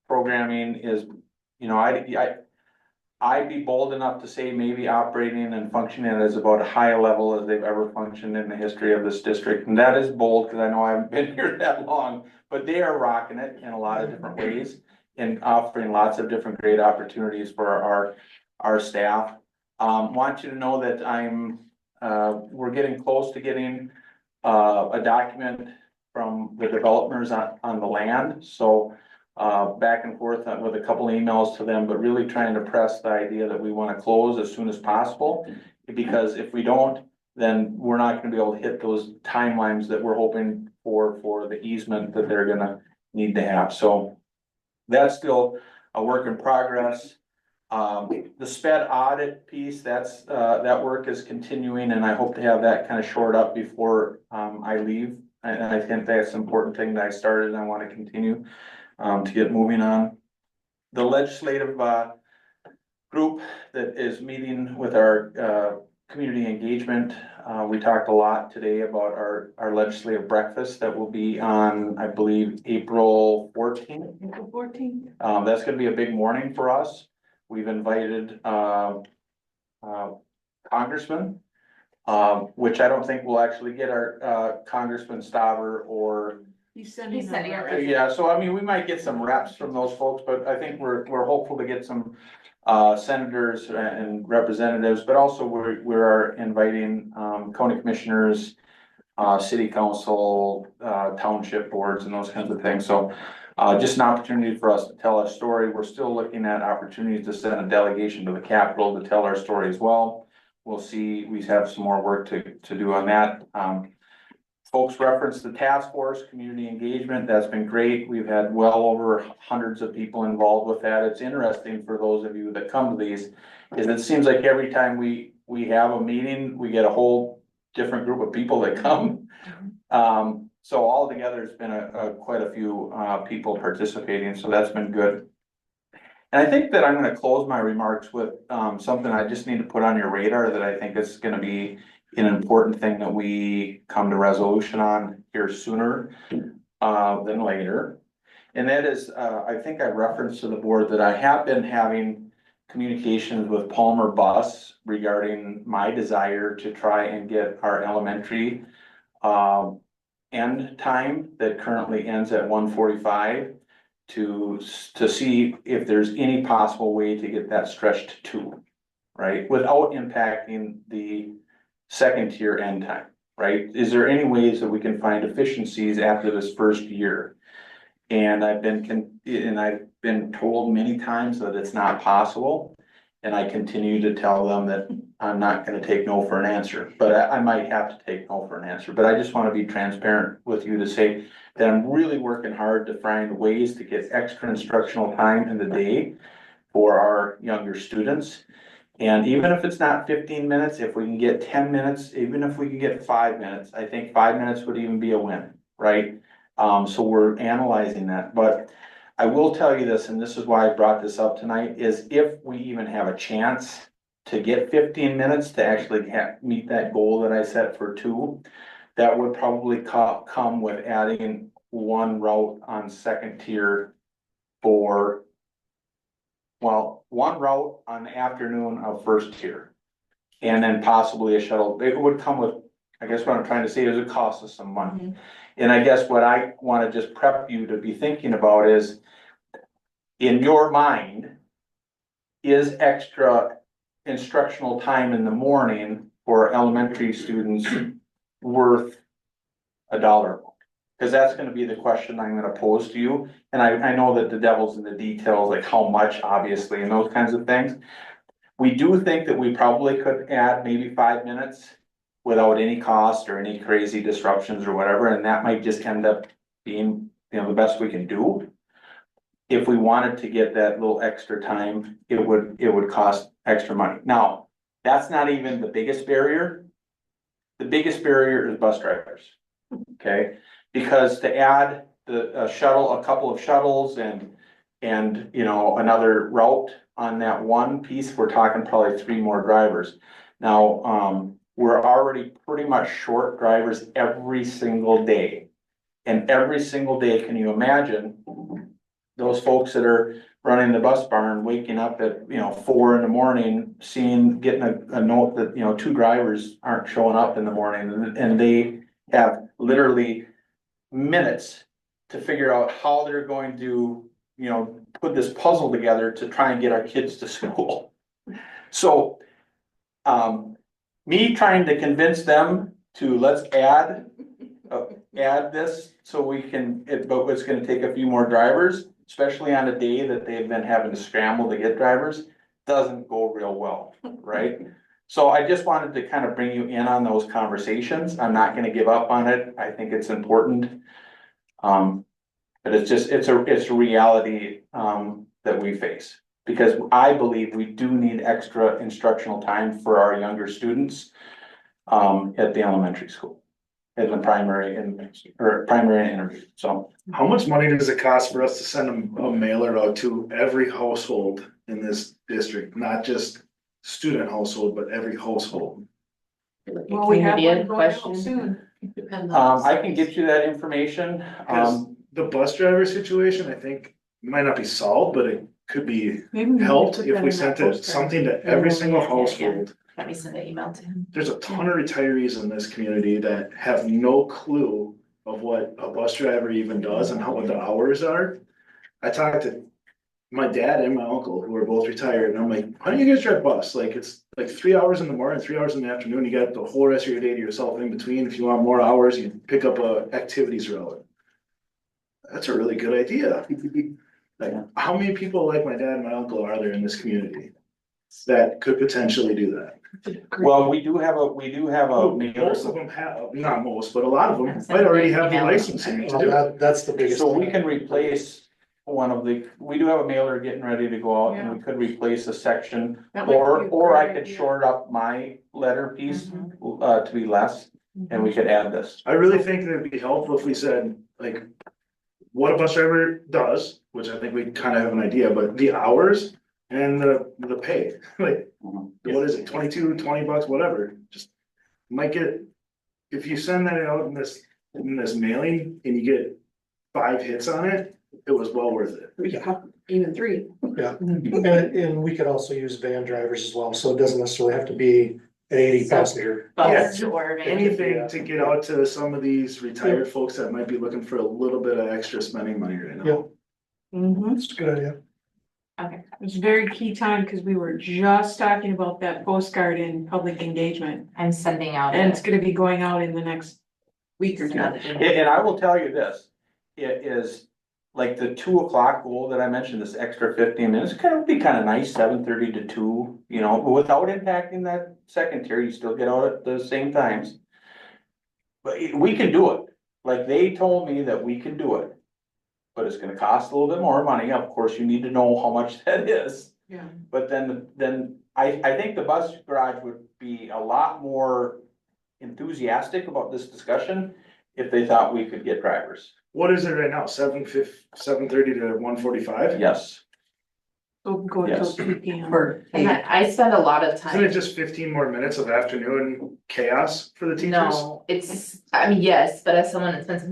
Speaker 2: programming is, you know, I'd be bold enough to say maybe operating and functioning at as about a high level as they've ever functioned in the history of this district. And that is bold because I know I haven't been here that long, but they are rocking it in a lot of different ways and offering lots of different great opportunities for our staff. Want you to know that we're getting close to getting a document from the developers on the land. So back and forth with a couple emails to them, but really trying to press the idea that we want to close as soon as possible. Because if we don't, then we're not going to be able to hit those timelines that we're hoping for the easement that they're gonna need to have. So that's still a work in progress. The sped audit piece, that work is continuing, and I hope to have that kind of shored up before I leave. And I think that's an important thing that I started and I want to continue to get moving on. The legislative group that is meeting with our community engagement. We talked a lot today about our legislative breakfast that will be on, I believe, April 14th.
Speaker 1: April 14th.
Speaker 2: That's gonna be a big morning for us. We've invited congressmen, which I don't think we'll actually get our Congressman Staver or.
Speaker 1: He's sending
Speaker 11: a
Speaker 1: a
Speaker 2: Yeah, so I mean, we might get some reps from those folks, but I think we're hopeful to get some senators and representatives, but also we're inviting county commissioners, city council, township boards and those kinds of things. So just an opportunity for us to tell our story. We're still looking at opportunities to send a delegation to the Capitol to tell our story as well. We'll see, we have some more work to do on that. Folks referenced the task force, community engagement. That's been great. We've had well over hundreds of people involved with that. It's interesting for those of you that come to these, is it seems like every time we have a meeting, we get a whole different group of people that come. So all together, it's been quite a few people participating, so that's been good. And I think that I'm gonna close my remarks with something I just need to put on your radar that I think is gonna be an important thing that we come to resolution on here sooner than later. And that is, I think I referenced to the board that I have been having communications with Palmer Bus regarding my desire to try and get our elementary end time that currently ends at 1:45 to see if there's any possible way to get that stretched to 2, right? Without impacting the second tier end time, right? Is there any ways that we can find efficiencies after this first year? And I've been told many times that it's not possible. And I continue to tell them that I'm not gonna take no for an answer, but I might have to take no for an answer. But I just wanna be transparent with you to say that I'm really working hard to find ways to get extra instructional time in the day for our younger students. And even if it's not 15 minutes, if we can get 10 minutes, even if we can get 5 minutes, I think 5 minutes would even be a win, right? So we're analyzing that, but I will tell you this, and this is why I brought this up tonight, is if we even have a chance to get 15 minutes to actually meet that goal that I set for 2, that would probably come with adding 1 route on second tier for, well, 1 route on the afternoon of first tier. And then possibly a shuttle. It would come with, I guess what I'm trying to say is it costs us some money. And I guess what I want to just prep you to be thinking about is in your mind, is extra instructional time in the morning for elementary students worth $1? Cause that's gonna be the question I'm gonna pose to you. And I know that the devil's in the details, like how much, obviously, and those kinds of things. We do think that we probably could add maybe 5 minutes without any cost or any crazy disruptions or whatever, and that might just end up being, the best we can do. If we wanted to get that little extra time, it would cost extra money. Now, that's not even the biggest barrier. The biggest barrier is bus drivers, okay? Because to add a couple of shuttles and another route on that one piece, we're talking probably 3 more drivers. Now, we're already pretty much short drivers every single day. And every single day, can you imagine those folks that are running the bus barn, waking up at, 4 in the morning, getting a note that, 2 drivers aren't showing up in the morning, and they have literally minutes to figure out how they're going to, put this puzzle together to try and get our kids to school. So, me trying to convince them to let's add this so we can, but it's gonna take a few more drivers, especially on a day that they've been having to scramble to get drivers, doesn't go real well, right? So I just wanted to kind of bring you in on those conversations. I'm not gonna give up on it. I think it's important. But it's a reality, that we face. Because I believe we do need extra instructional time for our younger students, at the elementary school. In the primary and intermediate, so.
Speaker 4: How much money does it cost for us to send a mailer out to every household in this district, not just student household, but every household?
Speaker 1: Well, we have one going out soon.
Speaker 2: I can get you that information,
Speaker 4: The bus driver situation, I think, might not be solved, but it could be
Speaker 1: Maybe we
Speaker 4: helped
Speaker 1: put
Speaker 4: if
Speaker 1: that
Speaker 4: we
Speaker 1: in
Speaker 4: sent
Speaker 1: that postcard.
Speaker 4: something to every single household.
Speaker 11: Let me send an email to him.
Speaker 4: There's a ton of retirees in this community that have no clue of what a bus driver even does and what the hours are. I talked to my dad and my uncle, who are both retired, and I'm like, why don't you guys drive bus? Like, it's like 3 hours in the morning, 3 hours in the afternoon, you got the whole rest of your day to yourself in between. If you want more hours, you pick up a activities route. That's a really good idea. Like, how many people like my dad and my uncle are there in this community that could potentially do that?
Speaker 2: well, we do have a
Speaker 4: Most of them have, not most, but a lot of them might already have the licensing to do it.
Speaker 10: That's the biggest.
Speaker 2: So we can replace we do have a mailer getting ready to go out, and we could replace a section.
Speaker 1: That might be a
Speaker 2: Or I
Speaker 1: great
Speaker 2: could
Speaker 1: idea.
Speaker 2: short up my letter piece, to be less, and we could add this.
Speaker 4: I really think that it'd be helpful if we said, like, what a bus driver does, which I think we kind of have an idea, but the hours and the pay, like, what is it, 22, 20 bucks, whatever, just might get, if you send that out in this mailing and you get 5 hits on it, it was well worth it.
Speaker 13: Yeah, even 3.
Speaker 10: Yeah, and we could also use van drivers as well, so it doesn't necessarily have to be an 80 passenger.
Speaker 11: Bus or van.
Speaker 4: Anything to get out to some of these retired folks that might be looking for a little bit of extra spending money right now.
Speaker 10: That's a good idea.
Speaker 8: Okay.
Speaker 1: It's a very key time because we were just talking about that postcard in public engagement.
Speaker 11: I'm sending out.
Speaker 1: And it's gonna be going out in the next week or two.
Speaker 2: And I will tell you this, it is like the 2 o'clock goal that I mentioned, this extra 15 minutes, would be kind of nice, 7:30 to 2, without impacting that second tier, you still get out at the same times. But we can do it, like they told me that we can do it. But it's gonna cost a little bit more money, of course, you need to know how much that is.
Speaker 1: Yeah.
Speaker 2: But then I think the bus garage would be a lot more enthusiastic about this discussion if they thought we could get drivers.
Speaker 4: What is it right now, 7:30 to 1:45?
Speaker 2: Yes.
Speaker 1: So go till
Speaker 2: Yes.
Speaker 1: 2 p.m.
Speaker 11: And I spend a lot of
Speaker 4: Isn't it
Speaker 11: time.
Speaker 4: just 15 more minutes of afternoon chaos for the teachers?
Speaker 11: No, yes, but as someone that spends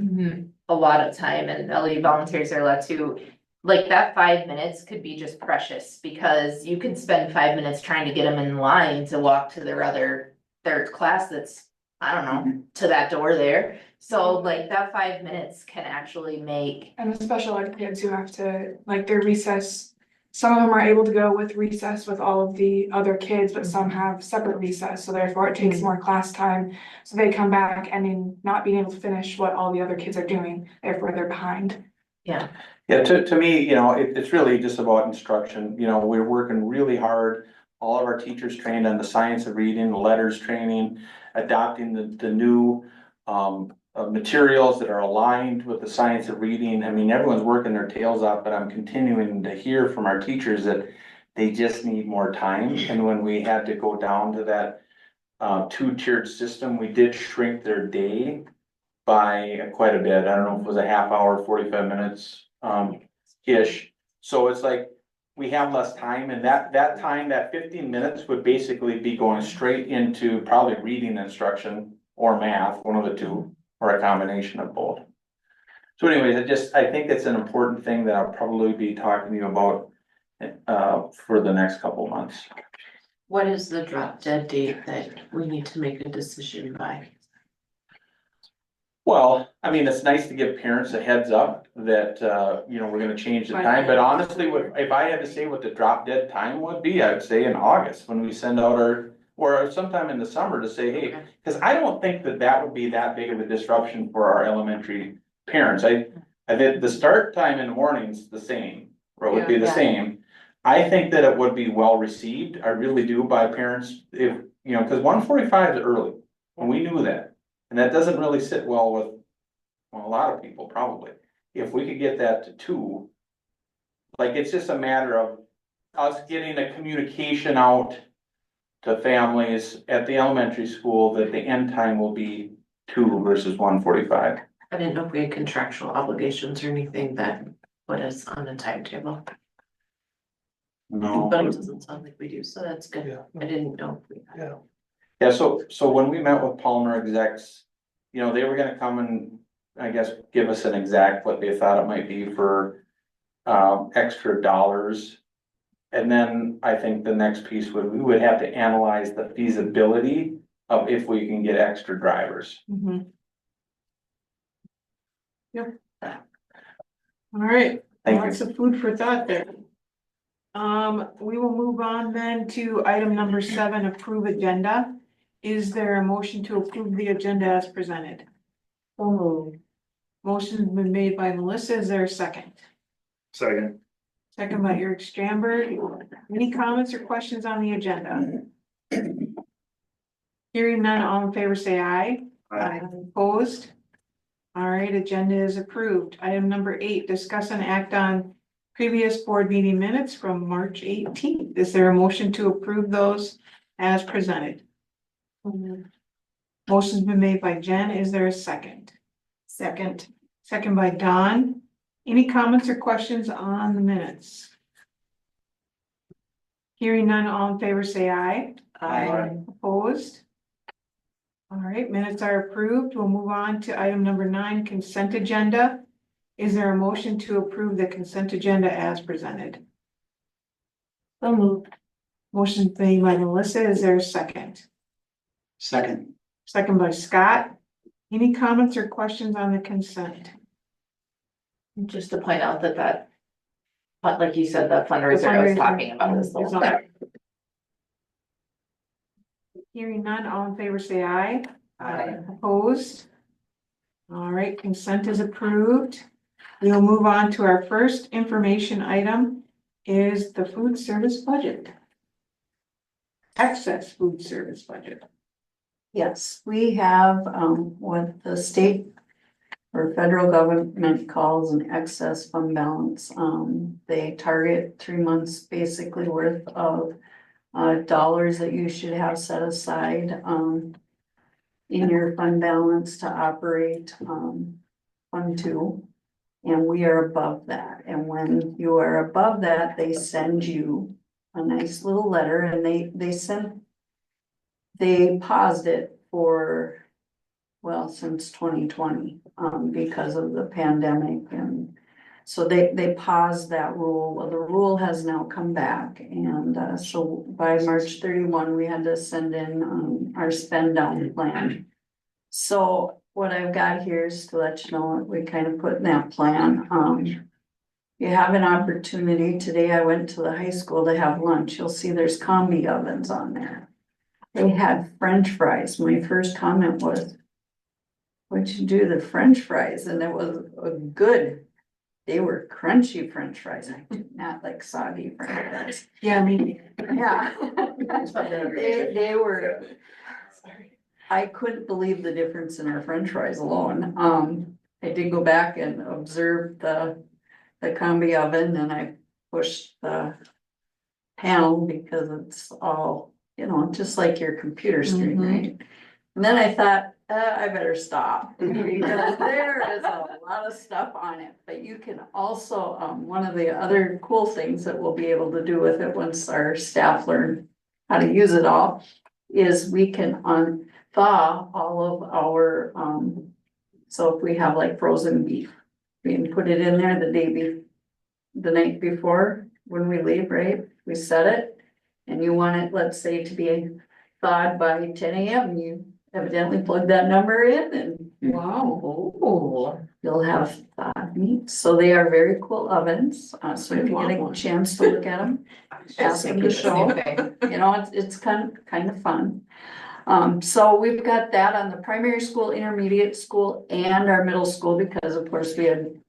Speaker 11: a lot of time, and LE volunteers are allowed to, like, that 5 minutes could be just precious, because you could spend 5 minutes trying to get them in line to walk to their class that's I don't know, to that door there. So like that 5 minutes can actually make,
Speaker 13: And the special ed kids who have to, like their recess, some of them are able to go with recess with all of the other kids, but some have separate recess, so therefore it takes more class time. So they come back and in not being able to finish what all the other kids are doing, therefore they're behind.
Speaker 11: yeah.
Speaker 2: Yeah, to me, you know, it's really just about instruction, you know, we're working really hard. All of our teachers trained on the science of reading, the letters training, adopting the new materials that are aligned with the science of reading. I mean, everyone's working their tails off, but I'm continuing to hear from our teachers that they just need more time. And when we had to go down to that two-tiered system, we did shrink their day by quite a bit. I don't know if it was a half hour, 45 minutes, ish. So it's like, we have less time, and that time, that 15 minutes would basically be going straight into probably reading instruction or math, one of the two, or a combination of both. So anyways, I think it's an important thing that I'll probably be talking to you about for the next couple of months.
Speaker 8: What is the drop dead date that we need to make a decision by?
Speaker 2: Well, I mean, it's nice to give parents a heads up that, you know, we're gonna change the time, but honestly, if I had to say what the drop dead time would be, I would say in August, when we send out or sometime in the summer to say, hey, cause I don't think that would be that big of a disruption for our elementary parents. I think the start time in the morning's the same, or it would be the
Speaker 11: Yeah.
Speaker 2: same. I think that it would be well received, I really do, by parents, if, you know, cause 1:45 is early, and we knew that. And that doesn't really sit well with, well, a lot of people probably. If we could get that to 2, like, it's just a matter of us getting a communication out to families at the elementary school that the end time will be 2 versus 1:45.
Speaker 8: I didn't know if we had contractual obligations or anything that put us on a timetable,
Speaker 2: No.
Speaker 8: but it doesn't sound like we do, so that's good.
Speaker 10: Yeah.
Speaker 8: I didn't know if we had.
Speaker 10: Yeah.
Speaker 2: Yeah, so when we met with Palmer execs, you know, they were gonna come and, I guess, give us an exact what they thought it might be for extra dollars. And then I think the next piece we would have to analyze the feasibility of if we can get extra drivers.
Speaker 1: Yep. All right,
Speaker 2: Thank
Speaker 1: lots
Speaker 2: you.
Speaker 1: of food for thought there. We will move on then to item number 7, approve agenda. Is there a motion to approve the agenda as presented? Motion's been made by Melissa, is there a second?
Speaker 4: Second.
Speaker 1: Second by Eric Stramberg. Any comments or questions on the agenda? Hearing none, all in favor say aye.
Speaker 4: Aye.
Speaker 1: Opposed? All right, agenda is approved. Item number 8, discuss and act on previous board meeting minutes from March 18th. Is there a motion to approve those as presented? Motion's been made by Jen. Is there a second?
Speaker 14: Second.
Speaker 1: Second by Don. Any comments or questions on the minutes? Hearing none, all in favor say aye.
Speaker 4: Aye.
Speaker 1: Opposed? All right, minutes are approved. We'll move on to item number 9, consent agenda. Is there a motion to approve the consent agenda as presented?
Speaker 14: So moved.
Speaker 1: Motion made by Melissa. Is there a second?
Speaker 10: Second.
Speaker 1: Second by Scott. Any comments or questions on the consent?
Speaker 11: Just to point out but like you said, the fundraiser I was talking about is the
Speaker 1: Is
Speaker 11: one.
Speaker 1: on. Hearing none, all in favor say aye.
Speaker 14: Aye.
Speaker 1: Opposed? All right, consent is approved. We will move on to our first information item is the food service budget. Excess food service budget.
Speaker 15: Yes, we have, what the state or federal government calls an excess fund balance. They target 3 months basically worth of dollars that you should have set aside, in your fund balance to operate, Fund 2. And we are above that. And when you are above that, they send you a nice little letter, and they paused it for, well, since 2020, because of the pandemic. And so they paused that rule. Well, the rule has now come back. And so by March 31, we had to send in our spend down plan. So what I've got here is to let you know what we kind of put in that plan. You have an opportunity. Today I went to the high school to have lunch. You'll see there's combi ovens on there. They had French fries. My first comment was, what'd you do to the French fries? And it was a good, they were crunchy French fries. I did not like soggy French fries.
Speaker 8: Yeah, maybe.
Speaker 15: Yeah. They were, I couldn't believe the difference in our French fries alone. I did go back and observe the combi oven, and I pushed the panel because it's all, you know, just like your computer screen, right? And then I thought, I better stop because there is a lot of stuff on it. But you can also, one of the other cool things that we'll be able to do with it once our staff learn how to use it all is we can thaw all of our, so if we have like frozen beef, we can put it in there the night before when we leave, right? We set it and you want it, let's say, to be thawed by 10 a.m. You evidently plug that number in and wow, you'll have thawed meat. So they are very cool ovens. So if you get a chance to look at them, ask them to show. You know, it's kind of fun. So we've got that on the primary school, intermediate school, and our middle school, because of course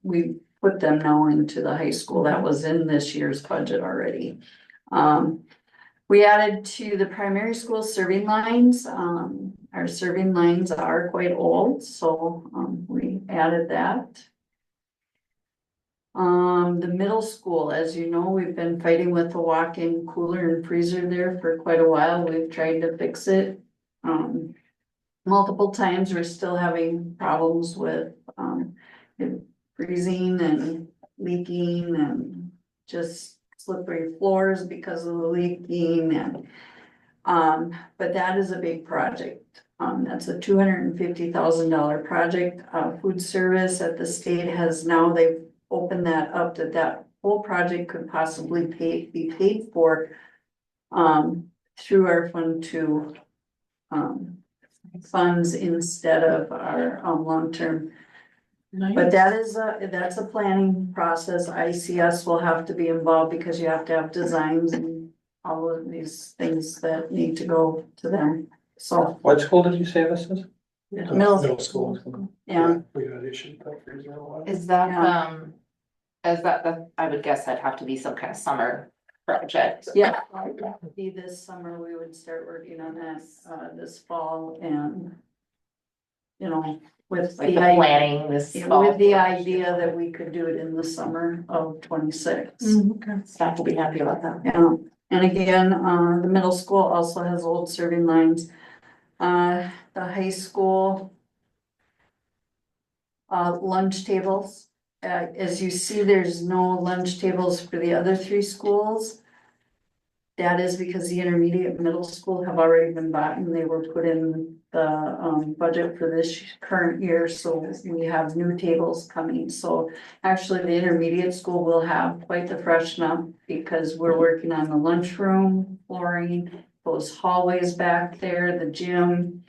Speaker 15: we put them now into the high school. That was in this year's budget already. We added to the primary school serving lines. Our serving lines are quite old, so we added that. The middle school, as you know, we've been fighting with the walk-in cooler and freezer there for quite a while. We've tried to fix it. Multiple times. We're still having problems with it freezing and leaking and just slippery floors because of the leaking and but that is a big project. That's a $250,000 project. Food service at the state has now, they've opened that up that whole project could possibly be paid for through our Fund 2 funds instead of our long-term. But that's a planning process. ICS will have to be involved because you have to have designs and all of these things that need to go to them. So
Speaker 2: What school did you say this is?
Speaker 15: middle
Speaker 10: school.
Speaker 15: Yeah.
Speaker 10: We got issued that freezer a while.
Speaker 11: Is that,
Speaker 15: Yeah.
Speaker 11: I would guess that'd have to be some kind of summer project.
Speaker 15: Yeah, be this summer, we would start working on that, this fall and, you know, with
Speaker 11: Like the planning this fall.
Speaker 15: with the idea that we could do it in the summer of 26.
Speaker 11: Staff will be happy about that.
Speaker 15: Yeah, and again, the middle school also has old serving lines. The high school lunch tables. As you see, there's no lunch tables for the other three schools. That is because the intermediate and middle school have already been bought and they were put in the budget for this current year, so we have new tables coming. So actually, the intermediate school will have quite the freshen up because we're working on the lunchroom, flooring, those hallways back there, the gym.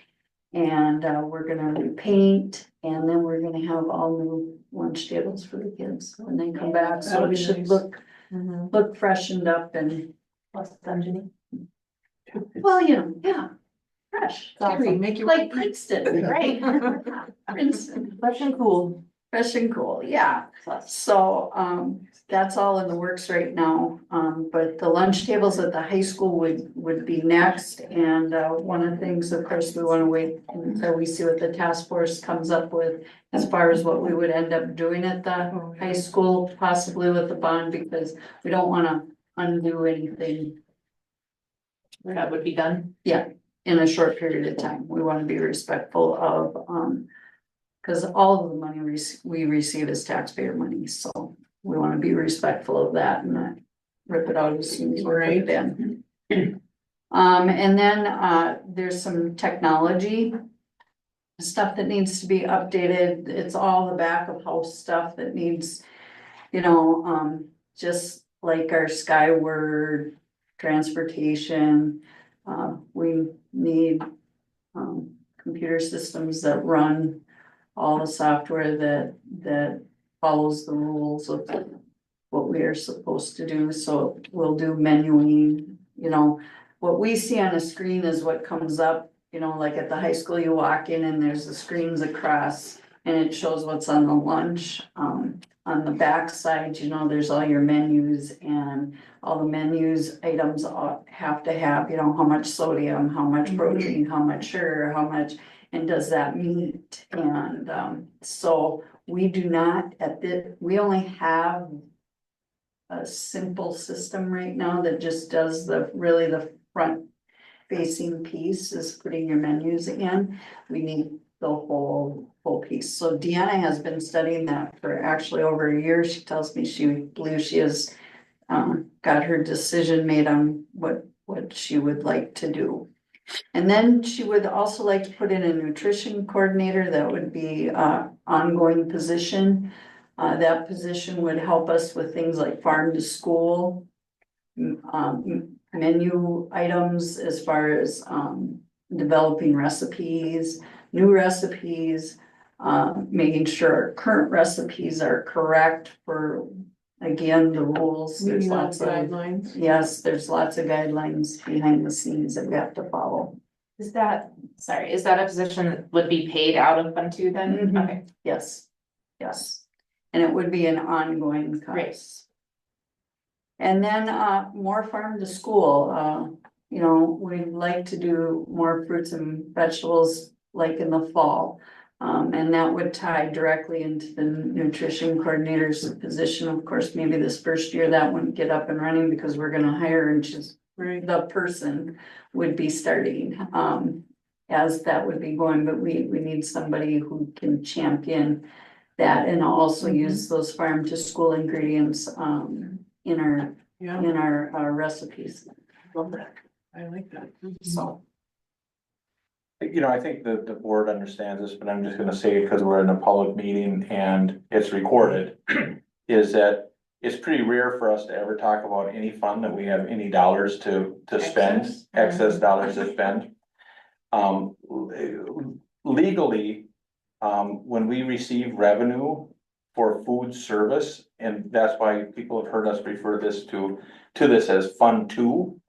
Speaker 15: And we're gonna repaint, and then we're gonna have all new lunch tables for the kids when they come back, so it should look freshened up and.
Speaker 11: Plus dungeoning.
Speaker 15: Well, you know, yeah, fresh,
Speaker 8: Awesome. Make you
Speaker 15: like Princeton,
Speaker 11: Right.
Speaker 15: Princeton,
Speaker 11: Fresh and cool.
Speaker 15: fresh and cool, yeah. So, that's all in the works right now. But the lunch tables at the high school would be next. And, one of the things, of course, we wanna wait until we see what the task force comes up with as far as what we would end up doing at the high school, possibly with the bond, because we don't wanna undo anything
Speaker 11: That would be done.
Speaker 15: in a short period of time. We wanna be respectful of, cause all of the money we receive is taxpayer money, so we wanna be respectful of that and not rip it out as soon as we put it in. And then, there's some technology stuff that needs to be updated. It's all the back of house stuff that needs, you know, just like our Skyward transportation. We need, computer computer systems that run all the software that follows the rules of what we are supposed to do, so we'll do menuing, you know. What we see on a screen is what comes up, you know, like at the high school, you walk in and there's the screens across and it shows what's on the lunch. On the back side, you know, there's all your menus, and all the menus items have to have, you know, how much sodium, how much protein, how much sugar, how much, and does that meet? And so we do not we only have a simple system right now that just does really the front facing piece is putting your menus in. We need the whole piece. So Deanna has been studying that for actually over a year. She tells me she believes she has got her decision made on what she would like to do. And then she would also like to put in a nutrition coordinator. That would be ongoing position. That position would help us with things like farm to school, menu items as far as developing recipes, new recipes, making sure our current recipes are correct for, again, the rules. There's lots of guidelines. Yes, there's lots of guidelines behind the scenes that we have to follow.
Speaker 8: Is that a position that would be paid out of Fund 2 then?
Speaker 15: Mhm.
Speaker 8: Okay,
Speaker 15: Yes, yes. And it would be an ongoing
Speaker 8: great.
Speaker 15: cost. And then more farm to school, you know, we'd like to do more fruits and vegetables like in the fall. And that would tie directly into the nutrition coordinator's position. Of course, maybe this first year that wouldn't get up and running because we're gonna hire, and she's the person would be starting as that would be going, but we need somebody who can champion that and also use those farm to school ingredients in our recipes.
Speaker 1: Love that. I like that.
Speaker 15: So.
Speaker 2: You know, I think the board understands this, but I'm just gonna say it because we're in a public meeting and it's recorded. Is that it's pretty rare for us to ever talk about any fund that we have any dollars to spend, excess dollars to spend. Legally, when we receive revenue for food service, and that's why people have heard us refer to this as Fund 2.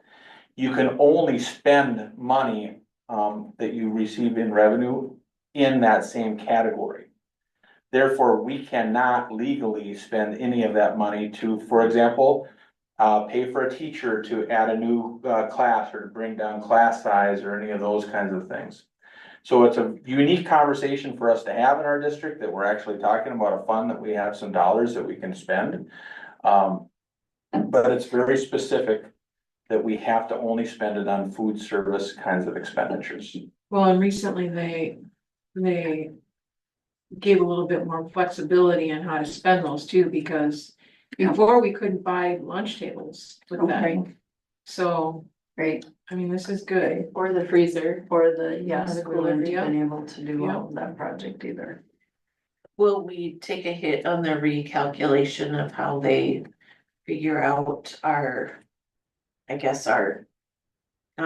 Speaker 2: You can only spend money that you receive in revenue in that same category. Therefore, we cannot legally spend any of that money to, for example, pay for a teacher to add a new class or to bring down class size or any of those kinds of things. So it's a unique conversation for us to have in our district that we're actually talking about a fund that we have some dollars that we can spend. But it's very specific that we have to only spend it on food service kinds of expenditures.
Speaker 1: Well, and recently they gave a little bit more flexibility on how to spend those too, because before we couldn't buy lunch tables with that. So,
Speaker 15: Great.
Speaker 1: I mean, this is good.
Speaker 8: Or the freezer.
Speaker 15: Or yes,
Speaker 1: the
Speaker 15: we wouldn't
Speaker 1: cooler,
Speaker 15: have been able to do all of that project either.
Speaker 8: Will we take a hit on the recalculation of how they figure out not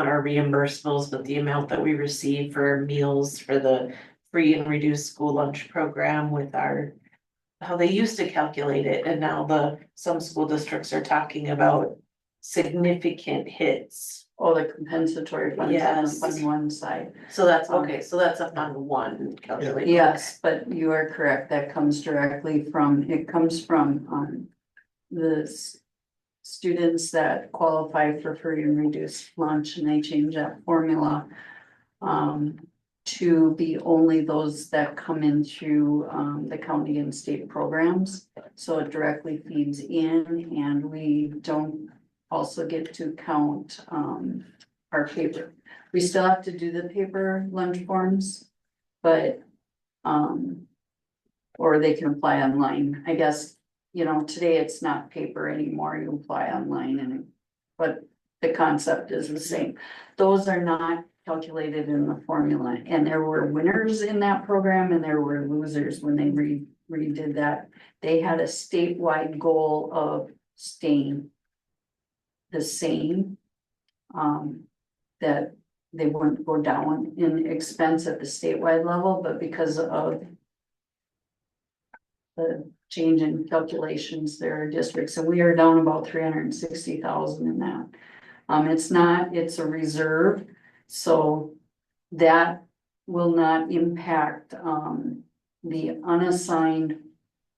Speaker 8: our reimbursables, but the amount that we receive for meals for the free and reduced school lunch program with how they used to calculate it, and now some school districts are talking about significant hits.
Speaker 15: Oh, the compensatory funds on the Fund 1 side.
Speaker 8: So that's okay, so that's a Fund 1 calculation.
Speaker 15: Yes, but you are correct. That comes directly from, the students that qualify for free and reduced lunch, and they change that formula to be only those that come in through the county and state programs. So it directly feeds in, and we don't also get to count our paper. We still have to do the paper lunch forms, but or they can apply online. I guess, you know, today it's not paper anymore. You apply online, but the concept is the same. Those are not calculated in the formula, and there were winners in that program and there were losers when they redid that. They had a statewide goal of staying the same, that they wouldn't go down in expense at the statewide level, but because of the change in calculations, there are districts, and we are down about 360,000 in that. It's a reserve, so that will not impact, the unassigned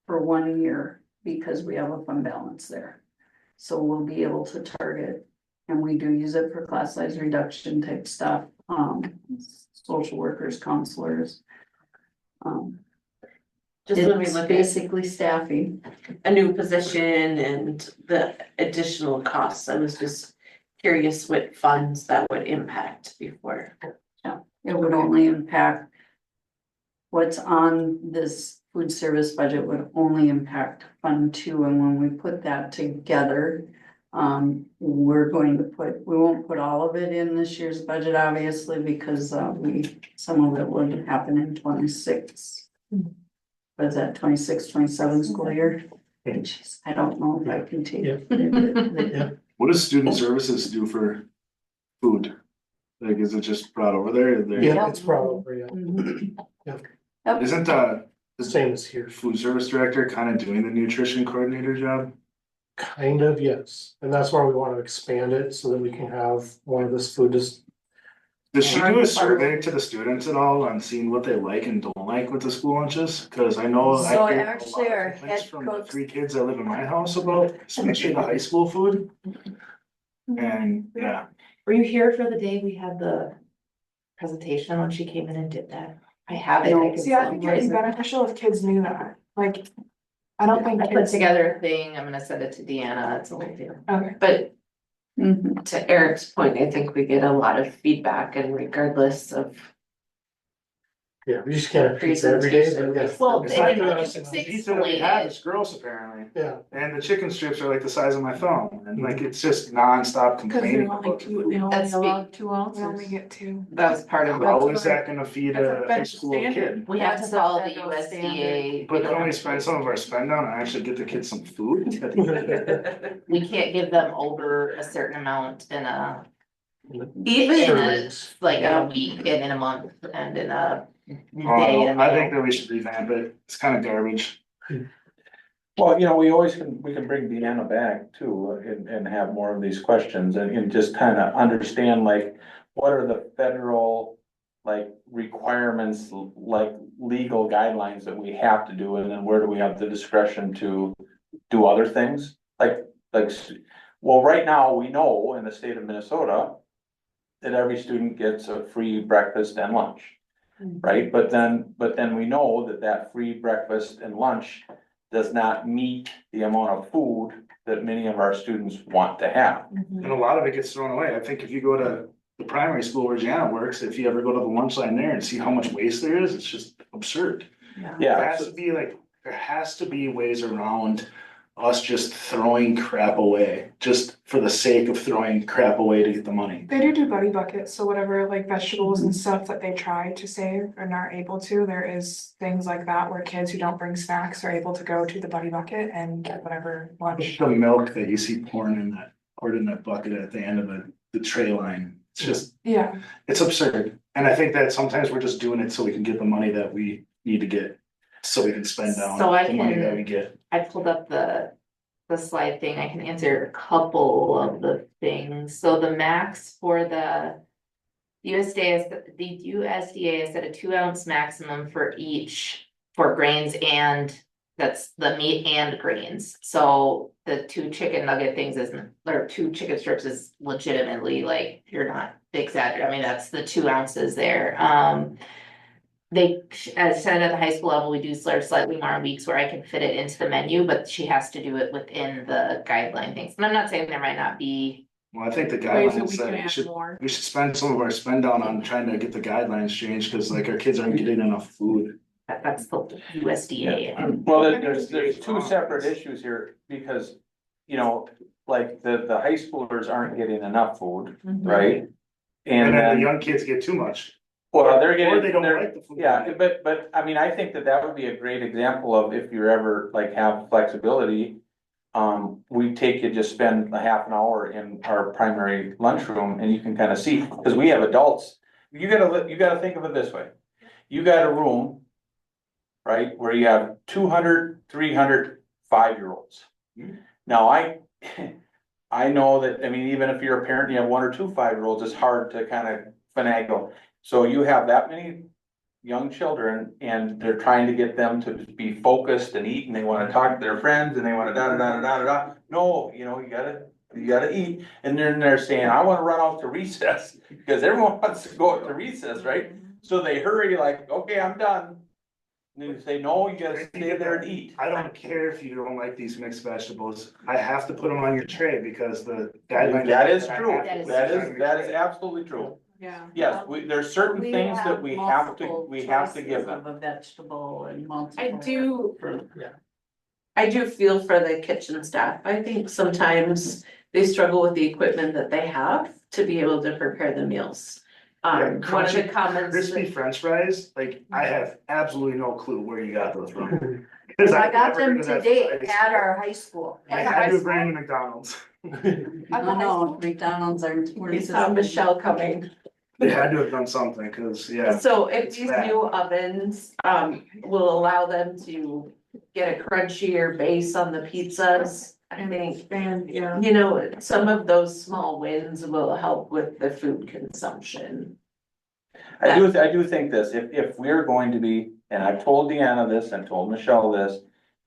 Speaker 15: for 1 year because we have a fund balance there. So we'll be able to target, and we do use it for class size reduction type stuff, social workers, counselors.
Speaker 8: Just when we
Speaker 15: It's
Speaker 8: look at
Speaker 15: basically staffing.
Speaker 8: a new position and the additional costs, I was just curious what funds that would impact before.
Speaker 15: It would only impact what's on this food service budget would only impact Fund 2, and when we put that together, we're going to we won't put all of it in this year's budget, obviously, because some of it would happen in 26. Was that 26, 27 school year? Jeez, I don't know if I can take it.
Speaker 4: What does student services do for food? Like, is it just brought over there?
Speaker 10: Yeah, it's probably,
Speaker 4: Isn't
Speaker 10: the same as here.
Speaker 4: food service director kind of doing the nutrition coordinator job?
Speaker 10: Kind of, yes. And that's why we want to expand it so that we can have one of this food just.
Speaker 4: Does she do a survey to the students at all on seeing what they like and don't like with the school lunches? Cause I know I
Speaker 15: So
Speaker 4: hear
Speaker 15: actually
Speaker 4: a lot
Speaker 15: our
Speaker 4: of complaints
Speaker 15: head
Speaker 4: from the
Speaker 15: cooks-
Speaker 4: 3 kids that live in my house about, especially the high school food. And yeah,
Speaker 8: Were you here for the day we had the presentation when she came in and did that? I have it. I can
Speaker 13: See, I
Speaker 8: send
Speaker 13: think
Speaker 8: you
Speaker 13: it'd be
Speaker 8: guys.
Speaker 13: beneficial if kids knew that, like, I don't think
Speaker 8: I put
Speaker 13: kids.
Speaker 8: together a thing, I'm gonna send it to Deanna, it's a whole deal.
Speaker 13: Okay.
Speaker 8: But
Speaker 15: Mhm.
Speaker 8: to Eric's point, I think we get a lot of feedback and regardless of.
Speaker 10: Yeah, we just can't have pizza every day, but yeah.
Speaker 8: Well,
Speaker 4: it's
Speaker 8: they
Speaker 4: not
Speaker 8: didn't
Speaker 4: the
Speaker 8: like
Speaker 4: the pizza that we have is gross apparently.
Speaker 10: Yeah.
Speaker 4: And the chicken strips are like the size of my thumb, and like, it's just nonstop
Speaker 13: Cause
Speaker 4: complaining
Speaker 13: they
Speaker 4: about
Speaker 13: only,
Speaker 4: the food.
Speaker 13: they only
Speaker 8: That's
Speaker 13: allowed
Speaker 1: Two
Speaker 13: we
Speaker 1: ounces.
Speaker 13: only get 2.
Speaker 8: That was part of
Speaker 4: How
Speaker 8: it.
Speaker 4: is that gonna feed
Speaker 13: That's
Speaker 4: a
Speaker 13: a
Speaker 4: high school
Speaker 13: standard.
Speaker 4: kid?
Speaker 8: We have to
Speaker 13: That's a
Speaker 8: follow the
Speaker 13: federal
Speaker 8: USDA.
Speaker 4: But can we spend some of our spend down and actually get the kids some food?
Speaker 8: We can't give them over a certain amount in a,
Speaker 10: Servings.
Speaker 8: like a week and in a month and in a day. and
Speaker 4: I think that we should revamp it. It's kind of garbage.
Speaker 2: Well, we always we can bring Deanna back too and have more of these questions and just kind of understand like, what are the federal like requirements, like legal guidelines that we have to do, and then where do we have the discretion to do other things? Well, right now, we know in the state of Minnesota that every student gets a free breakfast and lunch. Right, but then we know that free breakfast and lunch does not meet the amount of food that many of our students want to have.
Speaker 4: And a lot of it gets thrown away. I think if you go to the primary school where Janet works, if you ever go to the lunch line there and see how much waste there is, it's just absurd. There
Speaker 2: Yeah,
Speaker 4: has to be ways around us just throwing crap away, just for the sake of throwing crap away to get the money.
Speaker 13: They do buddy buckets, so whatever like vegetables and stuff that they try to save and aren't able to, there is things like that where kids who don't bring snacks are able to go to the buddy bucket and get whatever lunch.
Speaker 4: The milk that you see poured in that bucket at the end of the tray line, it's just,
Speaker 13: Yeah,
Speaker 4: it's absurd. And I think that sometimes we're just doing it so we can get the money that we need to get, so we can spend down
Speaker 8: So I
Speaker 4: the money
Speaker 8: can-
Speaker 4: that we get.
Speaker 8: I pulled up the slide thing, I can answer a couple of the things, so the max for the USDA has set a 2 ounce maximum for each, for grains and, that's the meat and grains, so the 2 chicken nugget things or 2 chicken strips is legitimately like, you're not exaggerating, I mean, that's the 2 ounces there, They, as said at the high school level, we do slightly more weeks where I can fit it into the menu, but she has to do it within the guideline things. And I'm not saying there might not be.
Speaker 4: Well, I think the
Speaker 13: ways that
Speaker 4: guidelines
Speaker 13: we can
Speaker 4: that
Speaker 13: add more.
Speaker 4: we should spend some of our spend down on trying to get the guidelines changed, cause like our kids aren't getting enough food.
Speaker 8: That's the USDA.
Speaker 2: well, there's 2 separate issues here because, like the high schoolers aren't getting enough food, right?
Speaker 4: And then the
Speaker 2: then,
Speaker 4: young kids get too much.
Speaker 2: well, they're
Speaker 4: Or
Speaker 2: getting.
Speaker 4: they don't
Speaker 2: they're-
Speaker 4: like the food.
Speaker 2: Yeah, but I mean, I think that would be a great example of if you're ever like have flexibility. we take you, just spend a half an hour in our primary lunchroom and you can kind of see, because we have adults. You gotta think of it this way. You got a room, right, where you have 200, 300 5-year-olds. Now, I know that, I mean, even if you're a parent, and you have 1 or 2 5-year-olds, it's hard to kind of finagle. So you have that many young children and they're trying to get them to be focused and eat, and they wanna talk to their friends and they wanna da da da da da da. No, you know, you gotta eat, and they're saying, I wanna run out to recess, because everyone wants to go out to recess, right? So they hurry, like, okay, I'm done. And then you say, no, you gotta stay there and eat.
Speaker 4: I don't care if you don't like these mixed vegetables, I have to put them on your tray because the guidelines.
Speaker 2: That is true,
Speaker 11: That is
Speaker 2: that is absolutely true.
Speaker 13: Yeah.
Speaker 2: Yes, there's certain
Speaker 15: We
Speaker 2: things that
Speaker 15: have
Speaker 2: we have to,
Speaker 15: multiple
Speaker 2: we have to give
Speaker 15: choices
Speaker 2: them.
Speaker 15: of a vegetable and multiple.
Speaker 8: I do feel for the kitchen staff. I think sometimes they struggle with the equipment that they have to be able to prepare the meals. One of the comments.
Speaker 4: Crispy french fries, like, I have absolutely no clue where you got those from.
Speaker 15: I got them today at our high school.
Speaker 4: I had to have ran to McDonald's.
Speaker 15: No, McDonald's aren't.
Speaker 8: We saw Michelle coming.
Speaker 4: They had to have done something, cause yeah.
Speaker 8: So if
Speaker 4: it's
Speaker 8: these
Speaker 4: bad.
Speaker 8: new ovens, will allow them to get a crunchier base on the pizzas, I think.
Speaker 1: And, yeah.
Speaker 8: You know, some of those small wins will help with the food consumption.
Speaker 2: I do think this, if we're going to be, and I've told Deanna this, and told Michelle this,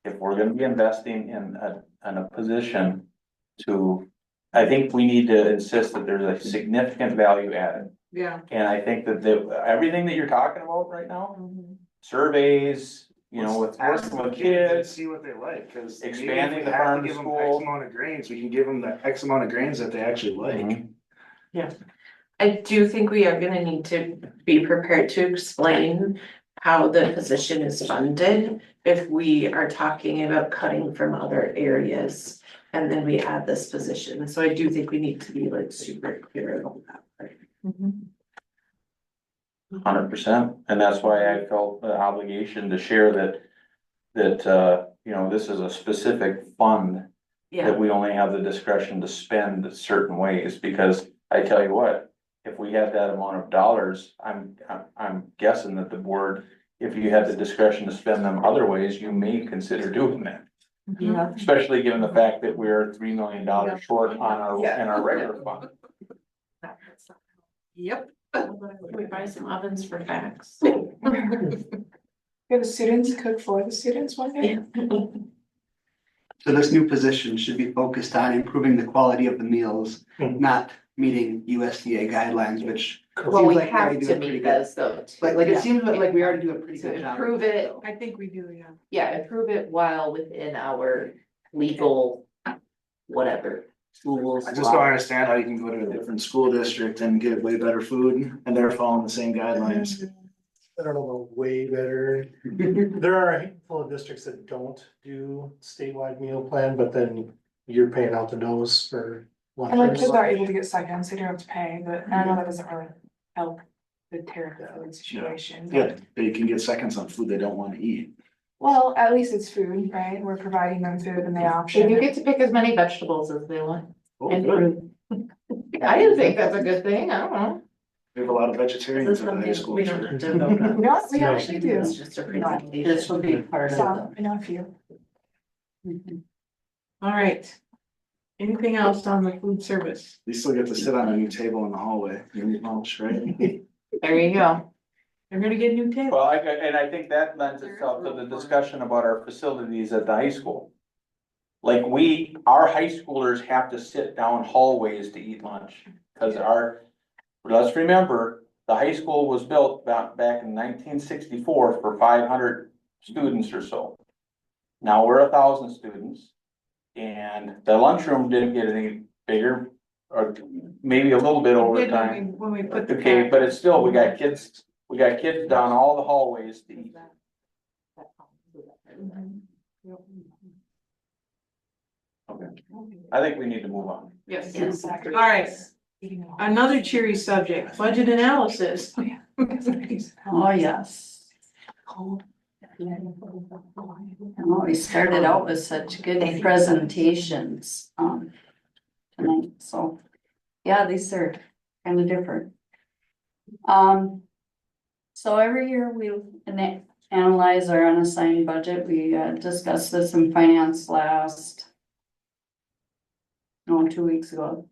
Speaker 2: if we're gonna be investing in a position to, I think we need to insist that there's a significant value added.
Speaker 1: Yeah.
Speaker 2: And I think that everything that you're talking about right now, surveys, you know, with
Speaker 4: Ask
Speaker 2: working
Speaker 4: the
Speaker 2: with
Speaker 4: kids and
Speaker 2: kids.
Speaker 4: see what they like, cause. maybe if
Speaker 2: Expanding
Speaker 4: we
Speaker 2: the
Speaker 4: have to
Speaker 2: farm to
Speaker 4: give them
Speaker 2: school.
Speaker 4: X amount of grains, we can give them the X amount of grains that they actually like.
Speaker 8: I do think we are gonna need to be prepared to explain how the position is funded if we are talking about cutting from other areas. And then we add this position, so I do think we need to be like super clear about that part.
Speaker 2: 100%, and that's why I felt the obligation to share that, you know, this is a specific fund.
Speaker 8: Yeah,
Speaker 2: That we only have the discretion to spend certain ways, because I tell you what, if we had that amount of dollars, I'm guessing that the board, if you had the discretion to spend them other ways, you may consider doing that.
Speaker 8: yeah.
Speaker 2: Especially given the fact that we're $3 million short on in our regular fund.
Speaker 8: Yep. We buy some ovens for facts.
Speaker 13: Yeah, the students cook for the students one day.
Speaker 16: So this new position should be focused on improving the quality of the meals, not meeting USDA guidelines, which.
Speaker 8: Well, we
Speaker 16: seems like
Speaker 8: have
Speaker 16: already do
Speaker 8: to
Speaker 16: a pretty
Speaker 8: meet
Speaker 16: good-
Speaker 8: those though.
Speaker 16: Like it
Speaker 8: Yeah.
Speaker 16: seems like we already do a pretty
Speaker 8: To
Speaker 16: good job.
Speaker 8: improve it,
Speaker 1: I think we do, yeah.
Speaker 8: yeah, improve it while within our legal, whatever, rules.
Speaker 4: I just don't understand how you can go to a different school district and get way better food and they're following the same guidelines.
Speaker 10: I don't know about way better. There are a handful of districts that don't do statewide meal plan, but then you're paying out the nose for.
Speaker 13: And like kids are able to get seconds, they don't have to pay, but I know that doesn't really help the terrible food situation. but-
Speaker 4: Yeah, they can get seconds on food they don't wanna eat.
Speaker 13: Well, at least it's food, right? We're providing them food and the option.
Speaker 8: They do get to pick as many vegetables as they want.
Speaker 4: Oh,
Speaker 8: And
Speaker 4: good.
Speaker 8: fruit. I didn't think that's a good thing, I don't know.
Speaker 4: We have a lot of
Speaker 8: This
Speaker 4: vegetarians
Speaker 8: is
Speaker 4: in the high
Speaker 8: something
Speaker 4: school.
Speaker 8: we don't have to vote on.
Speaker 13: No, we actually do.
Speaker 8: It's just a presentation.
Speaker 11: This will be part of
Speaker 13: So, I know a few.
Speaker 1: All right. Anything else on the food service?
Speaker 4: You still get to sit on a new table in the hallway, you eat lunch, right?
Speaker 8: There you go.
Speaker 1: They're gonna get new tables.
Speaker 2: Well, and I think that lends itself to the discussion about our facilities at the high school. Like our high schoolers have to sit down hallways to eat lunch, cause let's remember, the high school was built back in 1964 for 500 students or so. Now we're 1,000 students, and the lunchroom didn't get any bigger, or maybe a little bit over time.
Speaker 1: When we put the.
Speaker 2: Okay, but it's still, we got kids down all the hallways to eat. Okay, I think we need to move on.
Speaker 1: Yes.
Speaker 8: Yes.
Speaker 1: All right, another cheery subject, budget analysis.
Speaker 15: Oh, yes. Oh, we started out with such good presentations, tonight, so, yeah, these are kind of different. So every year we analyze our unassigned budget. We discussed this in finance last, no, 2 weeks ago.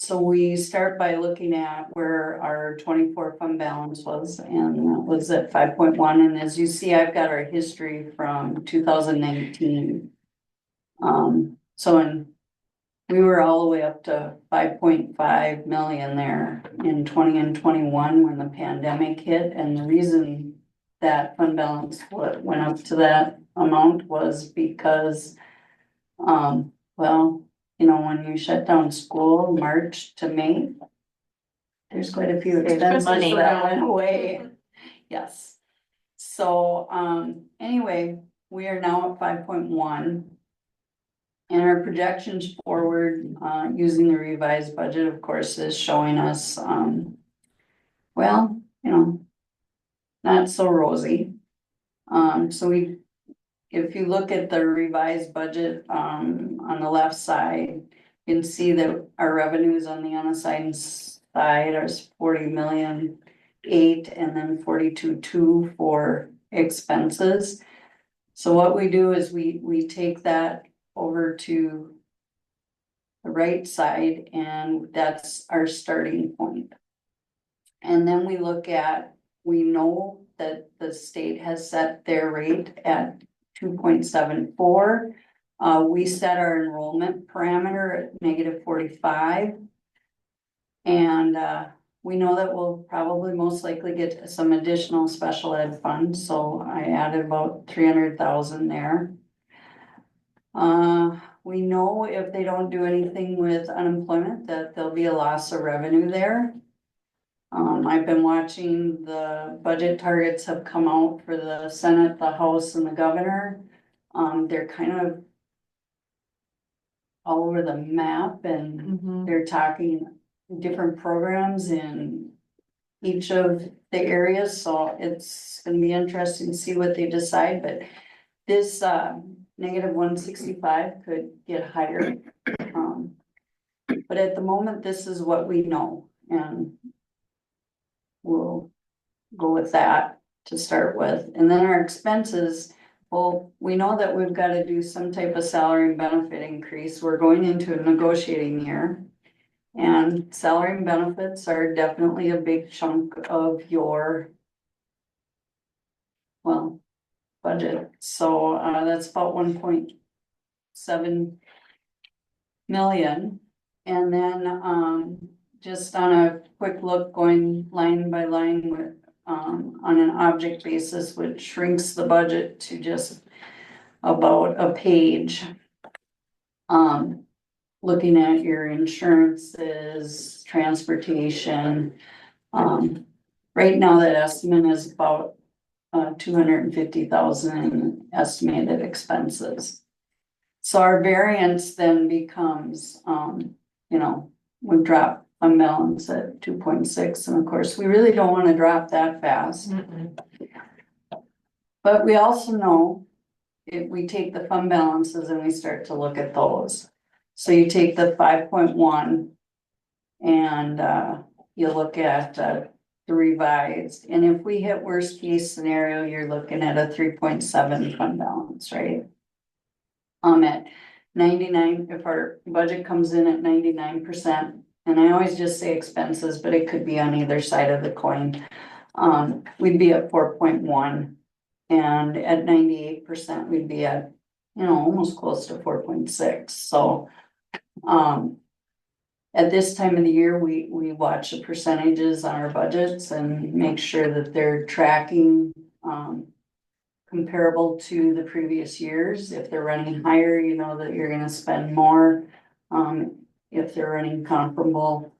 Speaker 15: So we start by looking at where our 24 fund balance was, and that was at 5.1. And as you see, I've got our history from 2019. We were all the way up to 5.5 million there in 20 and 21 when the pandemic hit. And the reason that fund balance went up to that amount was because, well, you know, when you shut down school March to May, there's quite a few expenses
Speaker 11: money.
Speaker 15: that went away. Yes. So, anyway, we are now at 5.1. And our projections forward, using the revised budget, of course, is showing us, well, you know, not so rosy. If you look at the revised budget, on the left side, you can see that our revenues on the unassigned side are 40,000,008, and then 42,2 for expenses. So what we do is we take that over to the right side, and that's our starting point. And then we know that the state has set their rate at 2.74. We set our enrollment parameter at -45. And we know that we'll probably most likely get some additional special ed funds, so I added about 300,000 there. We know if they don't do anything with unemployment, that there'll be a loss of revenue there. I've been watching the budget targets have come out for the Senate, the House, and the governor. They're kind of all over the map, and they're talking different programs in each of the areas, so it's gonna be interesting to see what they decide, but this -165 could get higher. But at the moment, this is what we know, and we'll go with that to start with. And then our expenses, well, we know that we've got to do some type of salary and benefit increase. We're going into a negotiating year. And salary and benefits are definitely a big chunk of your, well, budget. So that's about 1.7 million. And then just on a quick look, going line by line with on an object basis, which shrinks the budget to just about a page. Looking at your insurances, transportation. Right now that estimate is about 250,000 in estimated expenses. So our variance then becomes, you know, we drop fund balance at 2.6, and of course, we really don't want to drop that fast. But we also know if we take the fund balances and we start to look at those. So you take the 5.1 and you look at the revised, and if we hit worst case scenario, you're looking at a 3.7 fund balance, right? At 99, if our budget comes in at 99%, and I always just say expenses, but it could be on either side of the coin, we'd be at 4.1, and at 98%, we'd be at, you know, almost close to 4.6. So at this time of the year, we watch the percentages on our budgets and make sure that they're tracking comparable to the previous years. If they're running higher, you know that you're gonna spend more. If they're running comparable,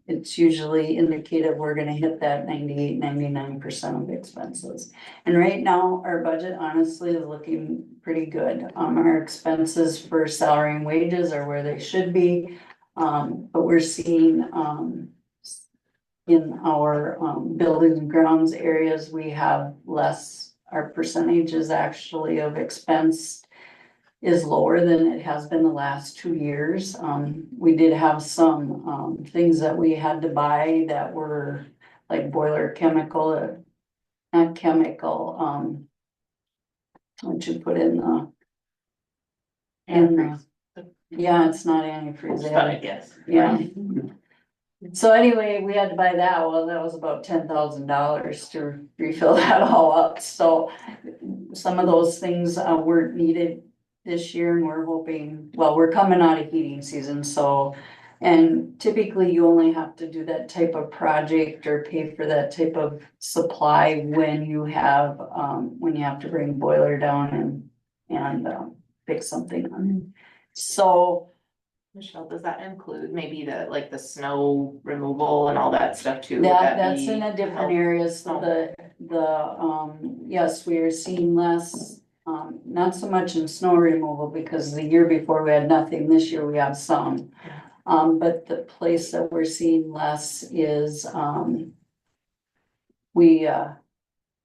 Speaker 15: it's usually indicated we're gonna hit that 98, 99% of expenses. And right now, our budget honestly is looking pretty good. Our expenses for salary and wages are where they should be. But we're seeing in our, buildings and grounds areas, we have less, our percentages actually of expense is lower than it has been the last 2 years. We did have some, things that we had to buy that were like boiler chemical, not chemical, what you put in the. Yeah, it's not antifreeze. they have-
Speaker 11: Yes.
Speaker 15: Yeah. So anyway, we had to buy that. Well, that was about $10,000 to refill that all up. So some of those things weren't needed this year, and we're hoping, well, we're coming out of heating season, so. And typically you only have to do that type of project or pay for that type of supply when you have to bring a boiler down and fix something on it. So.
Speaker 11: Michelle, does that include maybe the snow removal and all that stuff too? Would that
Speaker 15: That's
Speaker 11: be
Speaker 15: in a different
Speaker 11: help?
Speaker 15: areas, so yes, we are seeing less, not so much in snow removal, because the year before we had nothing, this year we have some. But the place that we're seeing less is, we,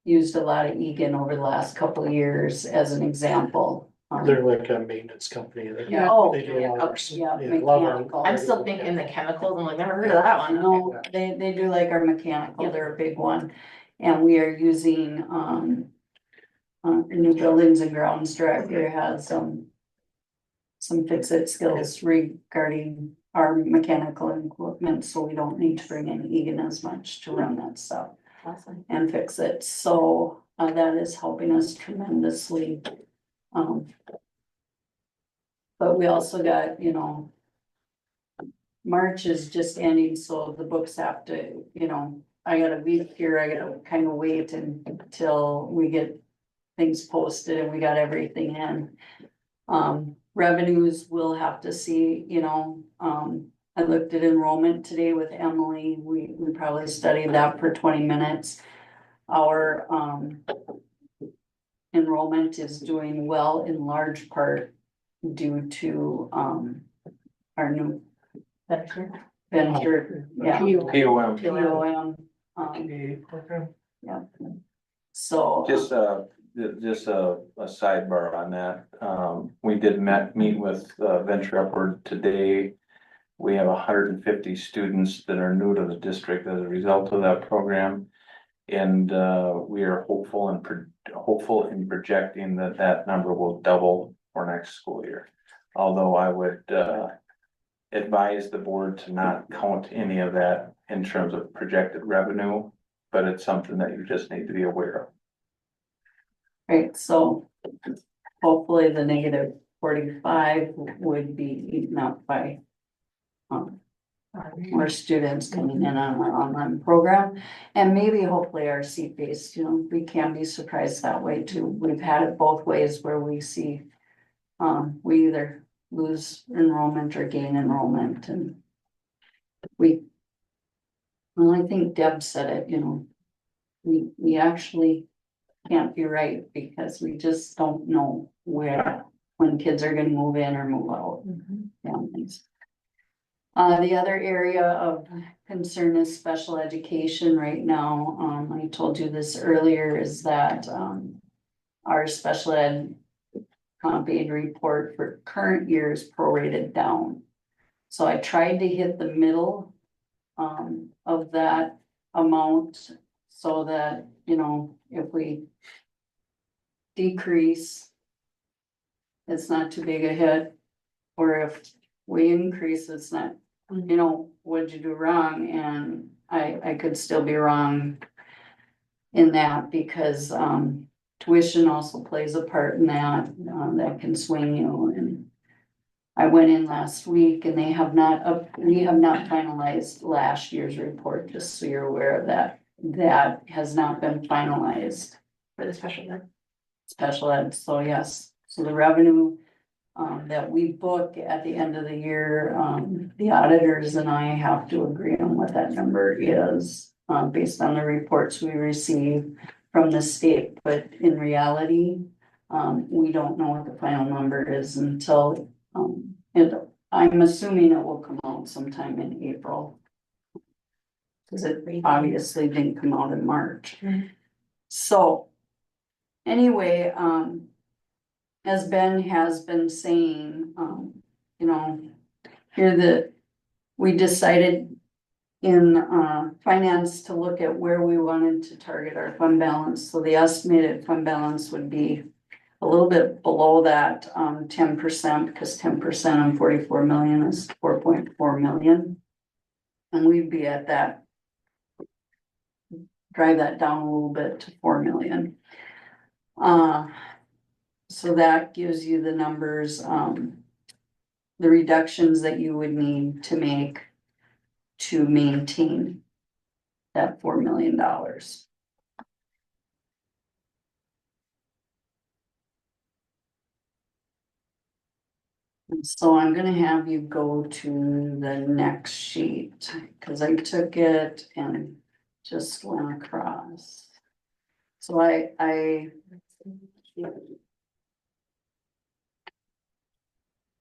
Speaker 15: used a lot of Egan over the last couple of years as an example.
Speaker 10: They're like a maintenance company.
Speaker 15: Yeah. Oh,
Speaker 10: They do a lot of our.
Speaker 15: yeah,
Speaker 10: a lot of our-
Speaker 15: mechanical.
Speaker 11: I'm still thinking the chemicals, I'm like, never heard of that one.
Speaker 15: No, they do like our mechanical, they're a big one, and we are using, our new buildings and grounds director has, some fix-it skills regarding our mechanical equipment, so we don't need to bring in Egan as much to run that stuff
Speaker 11: Awesome.
Speaker 15: and fix it, so, that is helping us tremendously. But we also got, March is just ending, so the books have to, I got a week here, I gotta kind of wait until we get things posted and we got everything in. Revenues, we'll have to see, I looked at enrollment today with Emily, we probably studied that for 20 minutes. Our, enrollment is doing well in large part due to, our new venture, yeah.
Speaker 2: POM.
Speaker 15: POM, yeah. So.
Speaker 2: Just a sidebar on that. We did meet with Venture Upward today. We have 150 students that are new to the district as a result of that program. And we are hopeful in projecting that number will double for next school year. Although I would advise the board to not count any of that in terms of projected revenue, but it's something that you just need to be aware of.
Speaker 15: Right, so hopefully the -45 would be eaten up by more students coming in on our online program. And maybe hopefully our seat-based, we can be surprised that way too. We've had it both ways where we see we either lose enrollment or gain enrollment, and I think Deb said it, we actually can't be right because we just don't know when kids are gonna move in or move out. Families. The other area of concern is special education right now. I told you this earlier, is that our special ed aid report for current year is prorated down. So I tried to hit the middle of that amount so that, if we decrease, it's not too big a hit, or if we increase, it's not, what'd you do wrong? And I could still be wrong in that, because tuition also plays a part in that, that can swing you. And I went in last week and we have not finalized last year's report, just so you're aware of that. That has not been finalized.
Speaker 11: For the special ed.
Speaker 15: Special ed, so yes, so the revenue that we book at the end of the year, the auditors and I have to agree on what that number is, based on the reports we receive from the state, but in reality, we don't know what the final number is until, I'm assuming it will come out sometime in April. Cause it obviously didn't come out in March.
Speaker 8: Mhm.
Speaker 15: So, anyway, as Ben has been saying, you know, here that we decided in, finance to look at where we wanted to target our fund balance, so the estimated fund balance would be a little bit below that, 10%, because 10% on 44 million is 4.4 million. And we'd be at that, drive that down a little bit to 4 million. So that gives you the numbers, the reductions that you would need to make to maintain that $4 million. And so I'm gonna have you go to the next sheet, cause I took it and just went across. So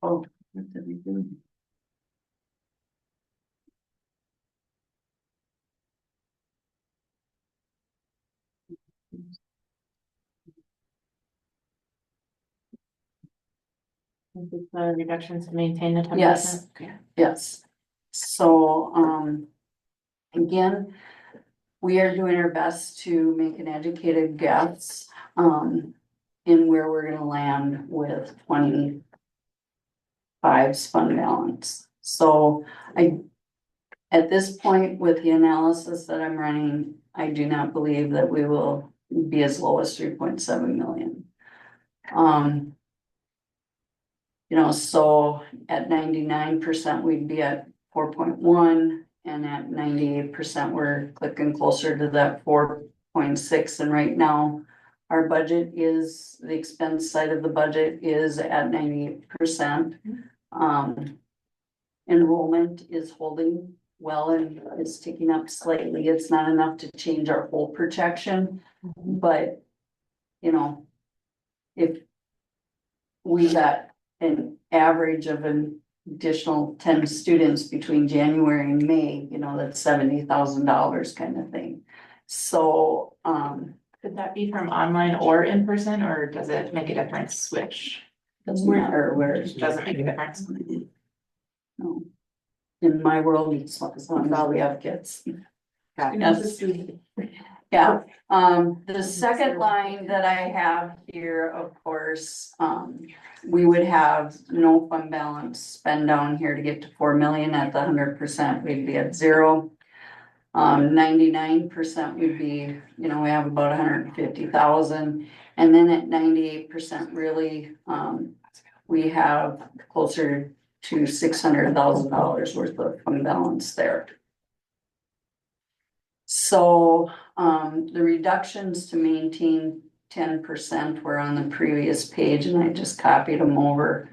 Speaker 15: oh, what did we do?
Speaker 8: The reductions to maintain the 10%.
Speaker 15: Yes.
Speaker 8: Okay.
Speaker 15: Yes. So, again, we are doing our best to make an educated guess, in where we're gonna land with 25's fund balance. So at this point, with the analysis that I'm running, I do not believe that we will be as low as 3.7 million. You know, so at 99%, we'd be at 4.1, and at 98%, we're clicking closer to that 4.6. And right now, our budget is, the expense side of the budget is at 98%. Enrollment is holding well and is ticking up slightly. It's not enough to change our whole projection, but, you know, if we got an average of an additional 10 students between January and May, you know, that's $70,000 kind of thing. So,
Speaker 8: Could that be from online or in person, or does it make a difference switch?
Speaker 15: doesn't matter where it's
Speaker 8: Doesn't make a difference.
Speaker 15: no. In my world, it's as long as we have kids. Yes. Yeah, the second line that I have here, of course, we would have no fund balance spend down here to get to 4 million. At the 100%, we'd be at 0. 99% would be, you know, we have about 150,000. And then at 98%, really, we have closer to $600,000 worth of fund balance there. So, the reductions to maintain 10% were on the previous page, and I just copied them over.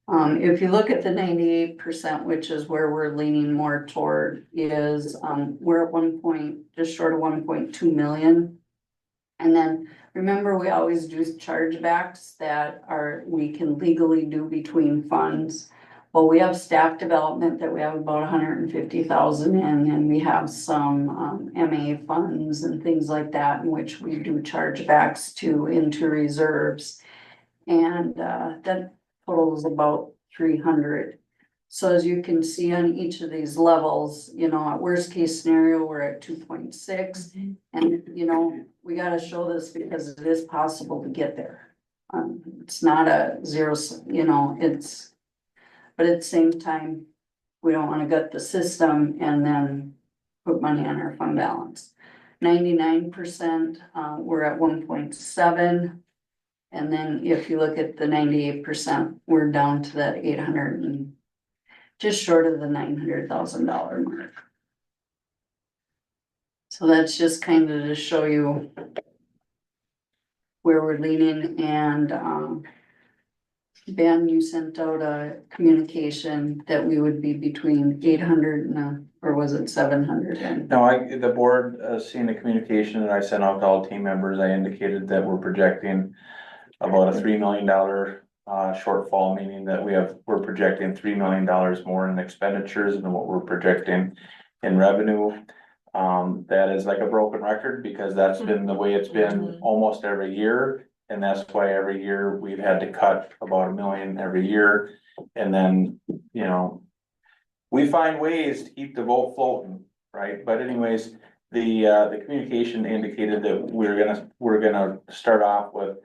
Speaker 15: If you look at the 98%, which is where we're leaning more toward, is, we're at just short of 1.2 million. And then remember, we always do chargebacks that we can legally do between funds. Well, we have staff development that we have about 150,000 in, and we have some MA funds and things like that in which we do chargebacks into reserves. And that totals about 300. So as you can see on each of these levels, you know, at worst case scenario, we're at 2.6. And, you know, we gotta show this because it is possible to get there. It's not a zero, you know, but at the same time, we don't wanna gut the system and then put money on our fund balance. 99%, we're at 1.7. And then if you look at the 98%, we're down to that 800 and just short of the $900,000 mark. So that's just kind of to show you where we're leaning. And Ben, you sent out a communication that we would be between 800 and or was it 700?
Speaker 2: No, the board, seeing the communication that I sent out to all team members, I indicated that we're projecting about a $3 million shortfall, meaning that we're projecting $3 million more in expenditures than what we're projecting in revenue. That is like a broken record because that's been the way it's been almost every year. And that's why every year we've had to cut about $1 million every year. And then, you know, we find ways to keep the boat floating, right? But anyways, the communication indicated that we're gonna start off with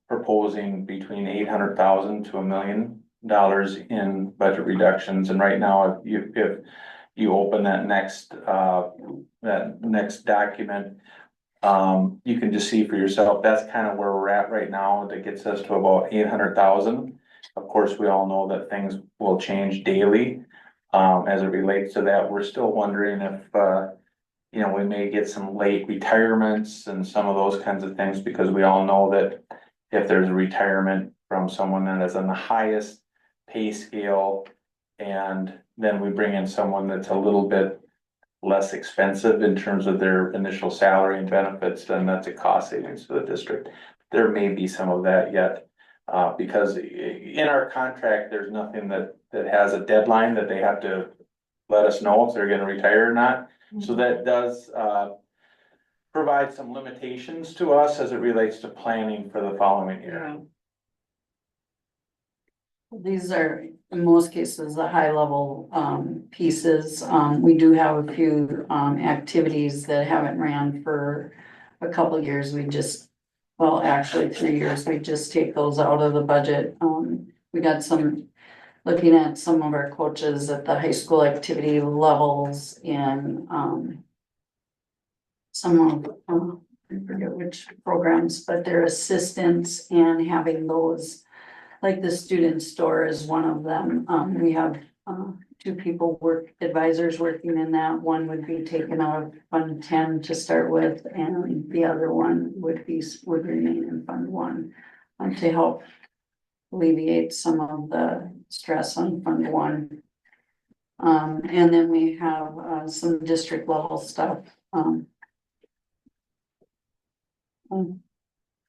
Speaker 2: proposing between 800,000 to $1 million in budget reductions. And right now, if you open that next document, you can just see for yourself, that's kind of where we're at right now. That gets us to about 800,000. Of course, we all know that things will change daily. As it relates to that, we're still wondering if, you know, we may get some late retirements and some of those kinds of things, because we all know that if there's a retirement from someone that is on the highest pay scale, and then we bring in someone that's a little bit less expensive in terms of their initial salary and benefits, then that's a cost savings to the district. There may be some of that yet, because in our contract, there's nothing that has a deadline that they have to let us know if they're gonna retire or not. So that does provide some limitations to us as it relates to planning for the following year.
Speaker 15: These are, in most cases, the high level pieces. We do have a few activities that haven't ran for a couple years. We just, well, actually 3 years, we just take those out of the budget. We got some, looking at some of our coaches at the high school activity levels and some of, I forget which programs, but their assistants and having those, like the student store is one of them. We have 2 people advisors working in that. One would be taken out of Fund 10 to start with, and the other one would remain in Fund 1 to help alleviate some of the stress on Fund 1. And then we have some district level stuff.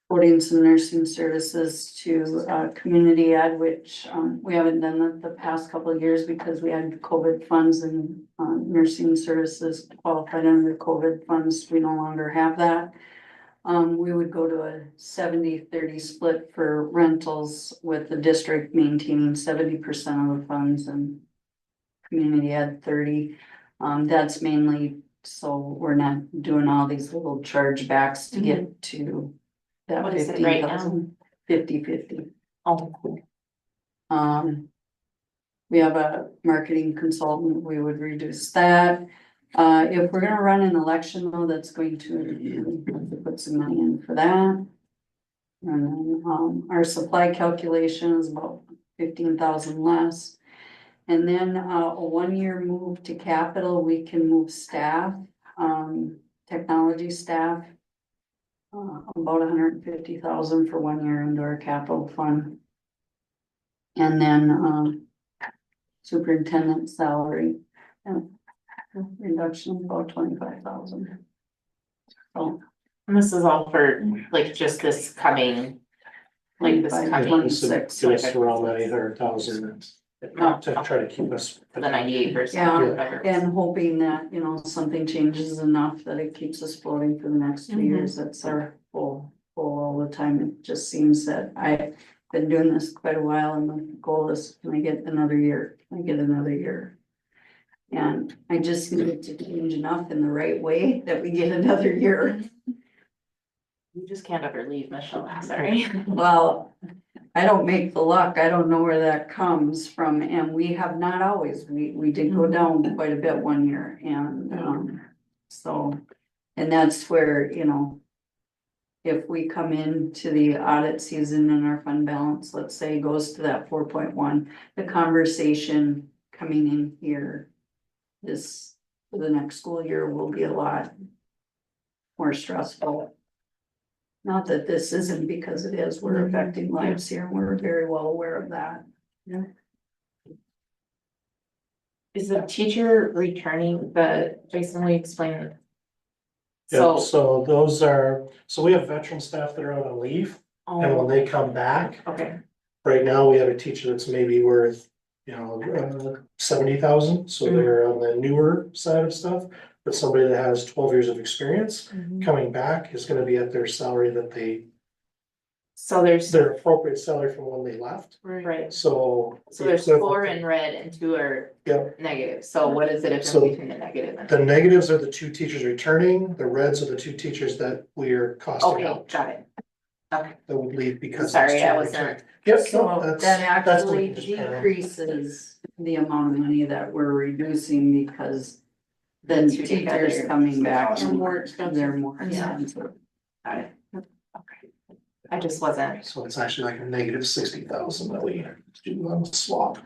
Speaker 15: Quoting some nursing services to community ed, which we haven't done that the past couple of years because we had COVID funds, and nursing services qualified under COVID funds. We no longer have that. We would go to a 70-30 split for rentals, with the district maintaining 70% of the funds and community ed 30. That's mainly so we're not doing all these little chargebacks to get to that
Speaker 11: What is it right now?
Speaker 15: 50-50.
Speaker 11: Oh,
Speaker 15: We have a marketing consultant, we would reduce that. If we're gonna run an election though, that's going to put some money in for that. And then, our supply calculation is about 15,000 less. And then, a 1-year move to capital, we can move staff, technology staff. About 150,000 for 1 year into our capital fund. And then, superintendent salary, reduction of about 25,000. So.
Speaker 11: and this is all for like just this coming, like this coming
Speaker 15: 26.
Speaker 10: Get us around that 800,000 to try to keep us.
Speaker 11: for the 98%.
Speaker 15: Yeah, and hoping that, you know, something changes enough that it keeps us floating for the next 2 years. That's our goal all the time. It just seems that I've been doing this quite a while, and the goal is, can I get another year? Can I get another year? And I just need it to change enough in the right way that we get another year.
Speaker 11: You just can't ever leave, Michelle, I'm sorry.
Speaker 15: Well, I don't make the luck. I don't know where that comes from, and we have not always. We did go down quite a bit 1 year, and so, and that's where, you know, if we come into the audit season and our fund balance, let's say, goes to that 4.1, the conversation coming in here this for the next school year will be a lot more stressful. Not that this isn't, because it is, we're affecting lives here, and we're very well aware of that.
Speaker 11: Yeah. Is the teacher returning Jason, will you explain it?
Speaker 10: Yeah, so those are, so we have veteran staff that are out on leave, and when they come back,
Speaker 11: Okay,
Speaker 10: right now we have a teacher that's maybe worth 70,000, so they're on the newer side of stuff. But somebody that has 12 years of experience coming back is gonna be at their salary that
Speaker 11: So there's,
Speaker 10: their appropriate salary from when they left,
Speaker 11: right,
Speaker 10: so.
Speaker 11: so there's
Speaker 10: the
Speaker 11: 4
Speaker 10: equivalent-
Speaker 11: in red and 2 are
Speaker 10: Yep,
Speaker 11: negative, so what is the difference
Speaker 10: So,
Speaker 11: between the negative and?
Speaker 10: the negatives are the 2 teachers returning, the reds are the 2 teachers that we're costing
Speaker 11: Okay,
Speaker 10: out.
Speaker 11: got it. Okay,
Speaker 10: That would leave because.
Speaker 11: sorry,
Speaker 10: it's 2
Speaker 11: I wasn't.
Speaker 10: returning. Yep,
Speaker 15: So
Speaker 10: no,
Speaker 15: that
Speaker 10: that's what
Speaker 15: actually
Speaker 10: we just paired.
Speaker 15: decreases the amount of money that we're reducing because then
Speaker 11: The two
Speaker 15: teachers
Speaker 11: together
Speaker 15: coming back,
Speaker 1: Are more expensive.
Speaker 15: they're more
Speaker 11: Yeah.
Speaker 15: expensive.
Speaker 11: Got it. Okay. I just wasn't.
Speaker 10: So it's actually like a negative 60,000 that we do on the swap.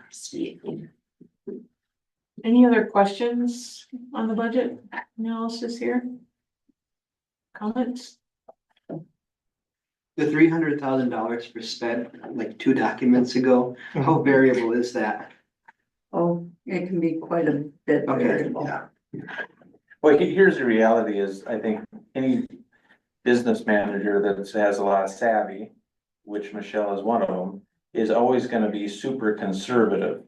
Speaker 1: Any other questions on the budget analysis here? Comments?
Speaker 16: The $300,000 for sped, like 2 documents ago, how variable is that?
Speaker 15: Oh, it can be quite a bit
Speaker 16: Okay,
Speaker 15: variable.
Speaker 10: Yeah.
Speaker 2: Well, here's the reality is, I think any business manager that has a lot of savvy, which Michelle is one of them, is always gonna be super conservative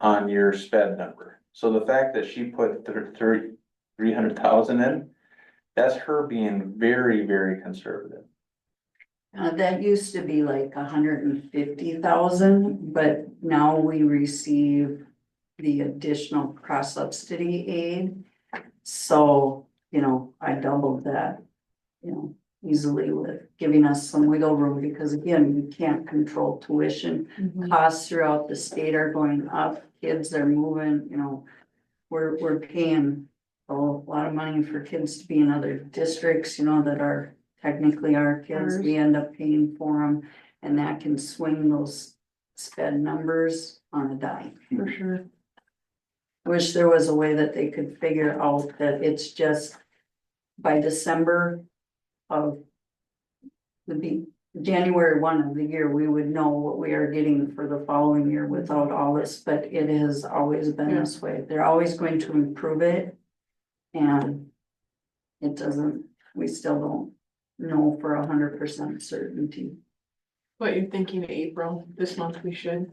Speaker 2: on your sped number. So the fact that she put 300,000 in, that's her being very, very conservative.
Speaker 15: That used to be like 150,000, but now we receive the additional cross subsidy aid. So, I doubled that, easily with giving us some wiggle room because again, we can't control tuition. Costs throughout the state are going up, kids are moving, we're paying a lot of money for kids to be in other districts, that are technically our kids, we end up paying for them. And that can swing those sped numbers on a dime.
Speaker 1: For sure.
Speaker 15: Wish there was a way that they could figure out that it's just by December of January 1 of the year, we would know what we are getting for the following year without all this, but it has always been this way. They're always going to improve it. And we still don't know for 100% certainty.
Speaker 1: What you're thinking, April, this month we should.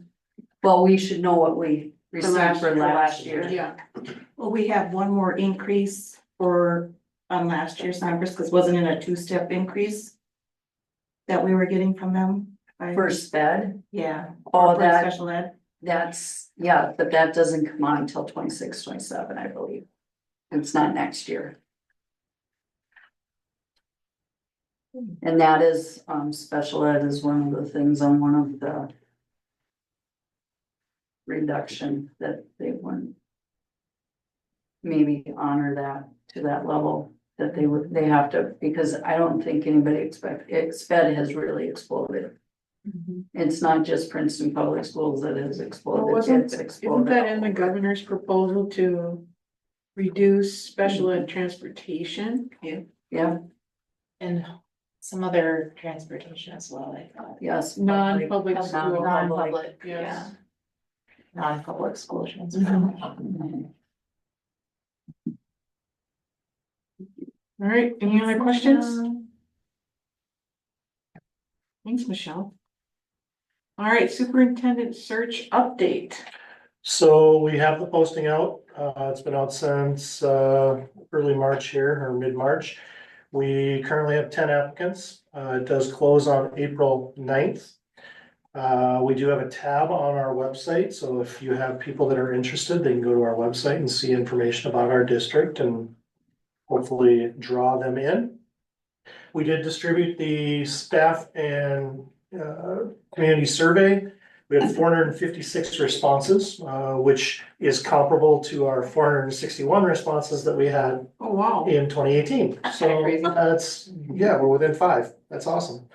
Speaker 15: Well, we should know what we
Speaker 1: For
Speaker 15: received for last year.
Speaker 1: Yeah.
Speaker 14: Well, we have one more increase on last year's numbers, because wasn't it a 2-step increase that we were getting from them?
Speaker 15: For sped,
Speaker 14: Yeah.
Speaker 15: all
Speaker 14: For
Speaker 15: that,
Speaker 14: Special ed.
Speaker 15: but that doesn't come on until 26, 27, I believe. It's not next year. And that is, special ed is one of the things on one of the reduction that they wouldn't maybe honor that to that level that they have to, because I don't think anybody sped has really exploded. It's not just Princeton Public Schools that has exploded, it's
Speaker 1: Isn't
Speaker 15: exploded.
Speaker 1: that in the governor's proposal to reduce special ed transportation?
Speaker 15: Yeah,
Speaker 11: And some other transportation as well, I thought.
Speaker 15: yes.
Speaker 1: Non-public school.
Speaker 11: Non-public,
Speaker 1: Yes.
Speaker 11: yeah. Non-public school
Speaker 1: Mm-hmm.
Speaker 11: transportation.
Speaker 1: All right, any other questions? Thanks, Michelle. All right, superintendent search update.
Speaker 10: So we have the posting out, it's been out since, early March here, or mid-March. We currently have 10 applicants, it does close on April 9th. We do have a tab on our website, so if you have people that are interested, they can go to our website and see information about our district and hopefully draw them in. We did distribute the staff and community survey. We had 456 responses, which is comparable to our 461 responses that we had
Speaker 1: Oh, wow.
Speaker 10: in 2018. So that's, we're within 5. That's awesome.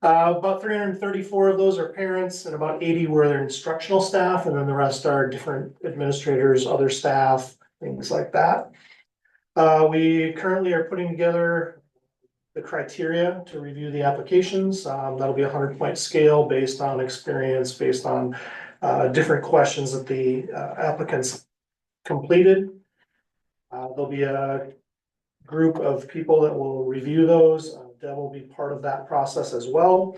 Speaker 10: About 334 of those are parents and about 80 were their instructional staff, and then the rest are different administrators, other staff, things like that. We currently are putting together the criteria to review the applications. That'll be a 100-point scale based on experience, based on different questions that the applicants completed. There'll be a group of people that will review those. Deb will be part of that process as well.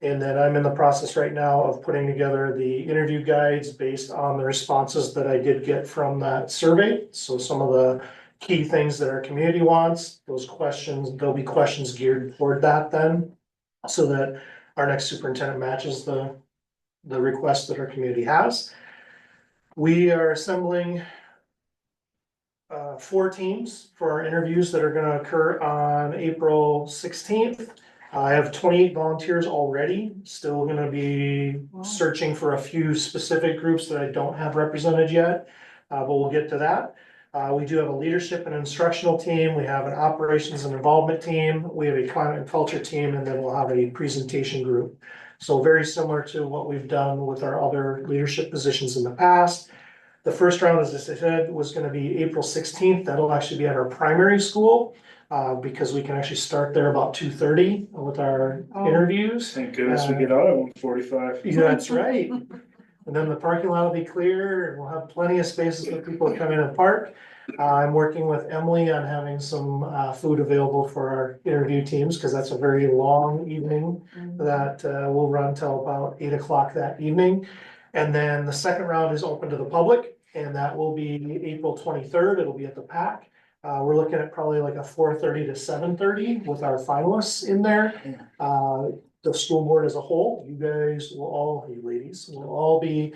Speaker 10: And then I'm in the process right now of putting together the interview guides based on the responses that I did get from that survey. So some of the key things that our community wants, those questions, there'll be questions geared toward that then. So that our next superintendent matches the request that our community has. We are assembling 4 teams for our interviews that are gonna occur on April 16th. I have 28 volunteers already, still gonna be searching for a few specific groups that I don't have represented yet, but we'll get to that. We do have a leadership and instructional team, we have an operations and involvement team, we have a climate and culture team, and then we'll have a presentation group. So very similar to what we've done with our other leadership positions in the past. The first round, as I said, was gonna be April 16th. That'll actually be at our primary school, because we can actually start there about 2:30 with our interviews.
Speaker 4: Thank goodness we get out at 1:45.
Speaker 10: Yeah, that's right. And then the parking lot will be clear and we'll have plenty of spaces for people to come in and park. I'm working with Emily on having some food available for our interview teams, because that's a very long evening that will run till about 8 o'clock that evening. And then the second round is open to the public, and that will be April 23rd. It'll be at the PAC. We're looking at probably like a 4:30 to 7:30 with our finalists in there. The school board as a whole, you guys will all, you ladies, will all be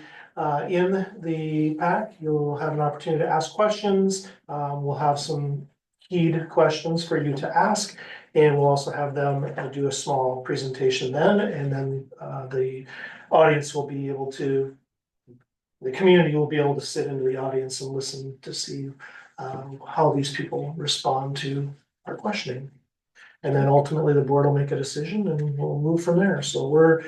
Speaker 10: in the PAC. You'll have an opportunity to ask questions. We'll have some keyed questions for you to ask. And we'll also have them do a small presentation then, and then the audience will be able to, the community will be able to sit into the audience and listen to see how these people respond to our questioning. And then ultimately the board will make a decision and we'll move from there. So we're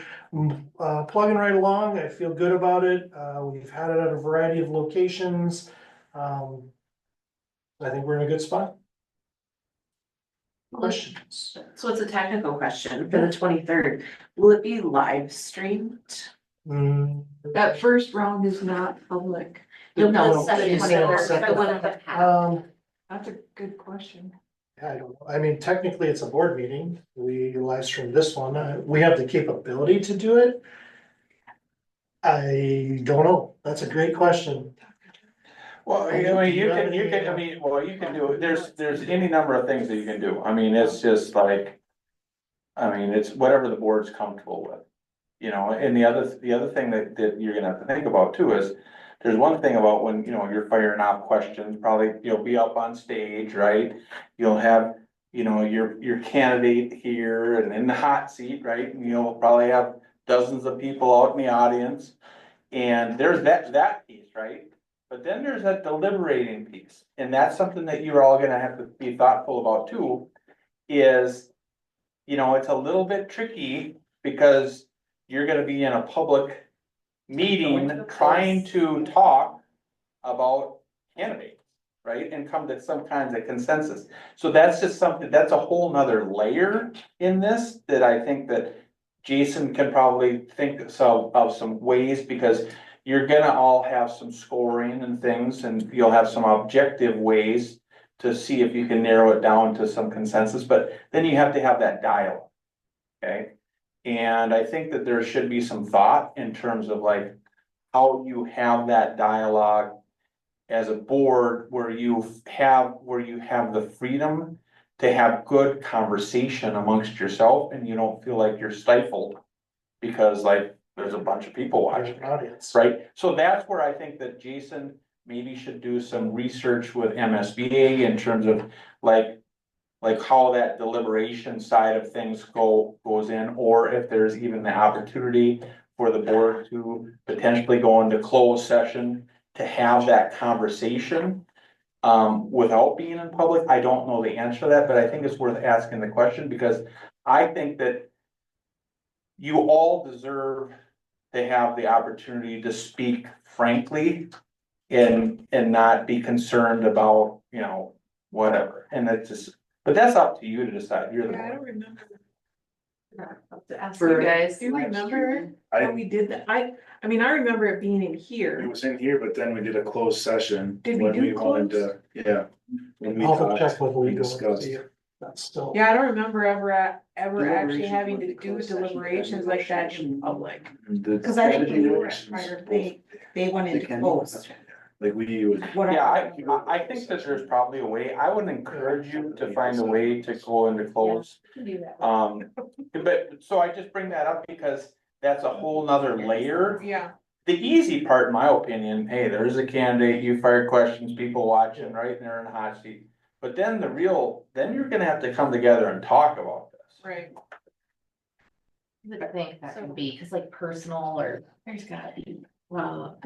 Speaker 10: plugging right along. I feel good about it. We've had it at a variety of locations. I think we're in a good spot. Questions?
Speaker 8: So it's a technical question for the 23rd. Will it be live streamed?
Speaker 14: That first round is not public.
Speaker 8: You'll
Speaker 10: No,
Speaker 8: know
Speaker 10: she's saying the second.
Speaker 14: That's a good question.
Speaker 10: I don't know. I mean, technically it's a board meeting. We live stream this one. We have the capability to do it. I don't know. That's a great question.
Speaker 2: Well, I mean, you can, I mean, well, you can do, there's any number of things that you can do. I mean, it's just like, I mean, it's whatever the board's comfortable with. You know, and the other thing that you're gonna have to think about too is, there's one thing about when, you know, you're firing off questions, probably you'll be up on stage, right? You'll have, you know, your candidate here and in the hot seat, right? And you'll probably have dozens of people out in the audience. And there's that piece, right? But then there's that deliberating piece, and that's something that you're all gonna have to be thoughtful about too, is, you know, it's a little bit tricky because you're gonna be in a public meeting trying to talk about candidates, right? And come to some kinds of consensus. So that's just something, that's a whole nother layer in this that I think that Jason can probably think of some ways, because you're gonna all have some scoring and things, and you'll have some objective ways to see if you can narrow it down to some consensus, but then you have to have that dialogue, okay? And I think that there should be some thought in terms of like how you have that dialogue as a board where you have the freedom to have good conversation amongst yourself and you don't feel like you're stifled because like there's a bunch of people watching,
Speaker 10: Audience.
Speaker 2: right? So that's where I think that Jason maybe should do some research with MSBA in terms of like how that deliberation side of things goes in, or if there's even the opportunity for the board to potentially go into closed session to have that conversation without being in public. I don't know the answer to that, but I think it's worth asking the question, because I think that you all deserve to have the opportunity to speak frankly and not be concerned about, you know, whatever. And that's just, but that's up to you to decide. You're the
Speaker 8: I
Speaker 2: board.
Speaker 8: don't remember. To ask
Speaker 14: For-
Speaker 8: you guys, do you remember how we did that? I mean, I remember it being in
Speaker 4: It
Speaker 8: here.
Speaker 4: was in here, but then we did a closed session.
Speaker 8: Did we
Speaker 4: when
Speaker 8: do
Speaker 4: wanted
Speaker 8: closed?
Speaker 4: to- Yeah. When we
Speaker 10: I'll
Speaker 4: talked
Speaker 10: check with
Speaker 4: and
Speaker 10: legal.
Speaker 4: discussed.
Speaker 10: See. That's still.
Speaker 1: Yeah, I don't remember ever actually
Speaker 16: Deliberations
Speaker 1: having
Speaker 16: would
Speaker 1: to
Speaker 16: be
Speaker 1: do
Speaker 16: closed session,
Speaker 1: deliberations like that in public.
Speaker 16: Cause I think when you were at fire, they went into closed.
Speaker 4: Like we would.
Speaker 2: Yeah, I think that there's probably a way, I would encourage you to find a way to go into close. But, so I just bring that up because that's a whole nother layer.
Speaker 1: Yeah.
Speaker 2: The easy part, in my opinion, hey, there's a candidate, you fire questions, people watching, right, and they're in a hot seat. But then then you're gonna have to come together and talk about this.
Speaker 1: Right.
Speaker 11: I think that can be, cause like personal or there's gotta be, well.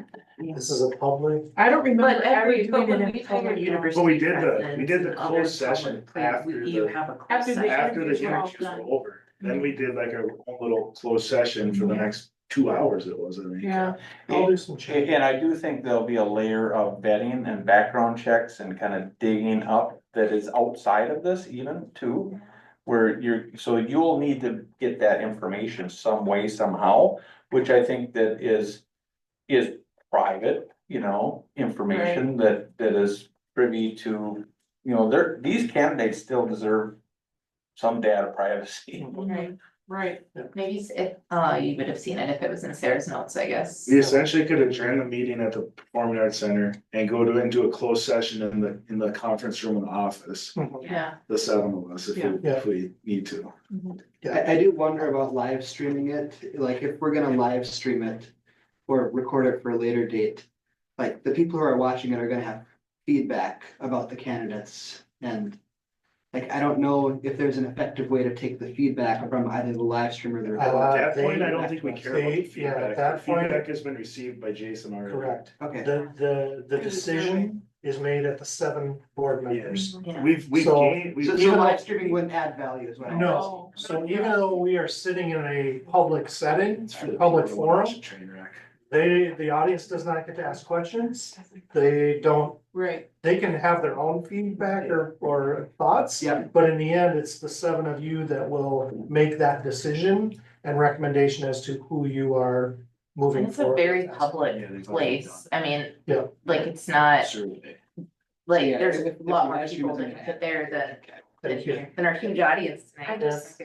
Speaker 10: This is a public.
Speaker 1: I don't remember
Speaker 8: But
Speaker 1: ever
Speaker 8: every, but
Speaker 1: doing
Speaker 8: when
Speaker 1: it
Speaker 8: we
Speaker 1: in
Speaker 8: hire
Speaker 1: public.
Speaker 8: university.
Speaker 4: But we did
Speaker 8: presidents
Speaker 4: the
Speaker 8: and
Speaker 4: closed
Speaker 8: other
Speaker 4: session
Speaker 8: public,
Speaker 4: after
Speaker 8: you
Speaker 4: the-
Speaker 8: have a closed
Speaker 1: After the
Speaker 8: session.
Speaker 4: After the
Speaker 1: interviews were all
Speaker 4: interviews were
Speaker 1: done.
Speaker 4: over, then we did like a little closed session for the next 2 hours it was, I think.
Speaker 1: Yeah.
Speaker 10: I'll do some checking.
Speaker 2: And I do think there'll be a layer of vetting and background checks and kind of digging up that is outside of this even too. Where so you'll need to get that information some way somehow, which I think that is private, information that is privy to, these candidates still deserve some data privacy.
Speaker 1: Right, right.
Speaker 11: Maybe if, you would have seen it if it was in Sarah's notes, I guess.
Speaker 4: We essentially could adjourn the meeting at the Performing Arts Center and go into a closed session in the conference room in the office.
Speaker 11: Yeah.
Speaker 4: The 7 of us, if we need to.
Speaker 16: I do wonder about live streaming it, like if we're gonna live stream it or record it for a later date. Like the people who are watching it are gonna have feedback about the candidates and. Like, I don't know if there's an effective way to take the feedback from either the live stream or the.
Speaker 4: At that
Speaker 10: they-
Speaker 4: point, I don't think we care about the
Speaker 10: they- yeah,
Speaker 4: feedback.
Speaker 10: at that
Speaker 4: The feedback
Speaker 10: point-
Speaker 4: has been received by Jason already.
Speaker 10: Correct.
Speaker 16: Okay.
Speaker 10: The decision is made at the 7 board members.
Speaker 11: Yeah.
Speaker 4: We've
Speaker 10: So-
Speaker 4: gained,
Speaker 16: So
Speaker 4: we've.
Speaker 16: live streaming wouldn't add value is what I'm.
Speaker 10: No, so even though we are sitting in a public setting,
Speaker 4: It's for the
Speaker 10: public
Speaker 4: people who watch
Speaker 10: forum,
Speaker 4: the train wreck.
Speaker 10: the audience does not get to ask questions. They don't,
Speaker 1: Right.
Speaker 10: they can have their own feedback or thoughts.
Speaker 16: Yeah.
Speaker 10: But in the end, it's the 7 of you that will make that decision and recommendation as to who you are moving
Speaker 11: And it's a
Speaker 10: forward.
Speaker 11: very
Speaker 10: with.
Speaker 11: public place. I mean.
Speaker 10: Yeah.
Speaker 11: Like it's not,
Speaker 4: Survey.
Speaker 11: like,
Speaker 16: Yeah,
Speaker 11: there's
Speaker 16: if
Speaker 11: a lot more
Speaker 16: live stream
Speaker 11: people
Speaker 16: isn't
Speaker 11: that
Speaker 16: gonna
Speaker 11: sit there
Speaker 10: Thank you.
Speaker 11: than our huge audience
Speaker 8: I
Speaker 11: tonight.
Speaker 8: just,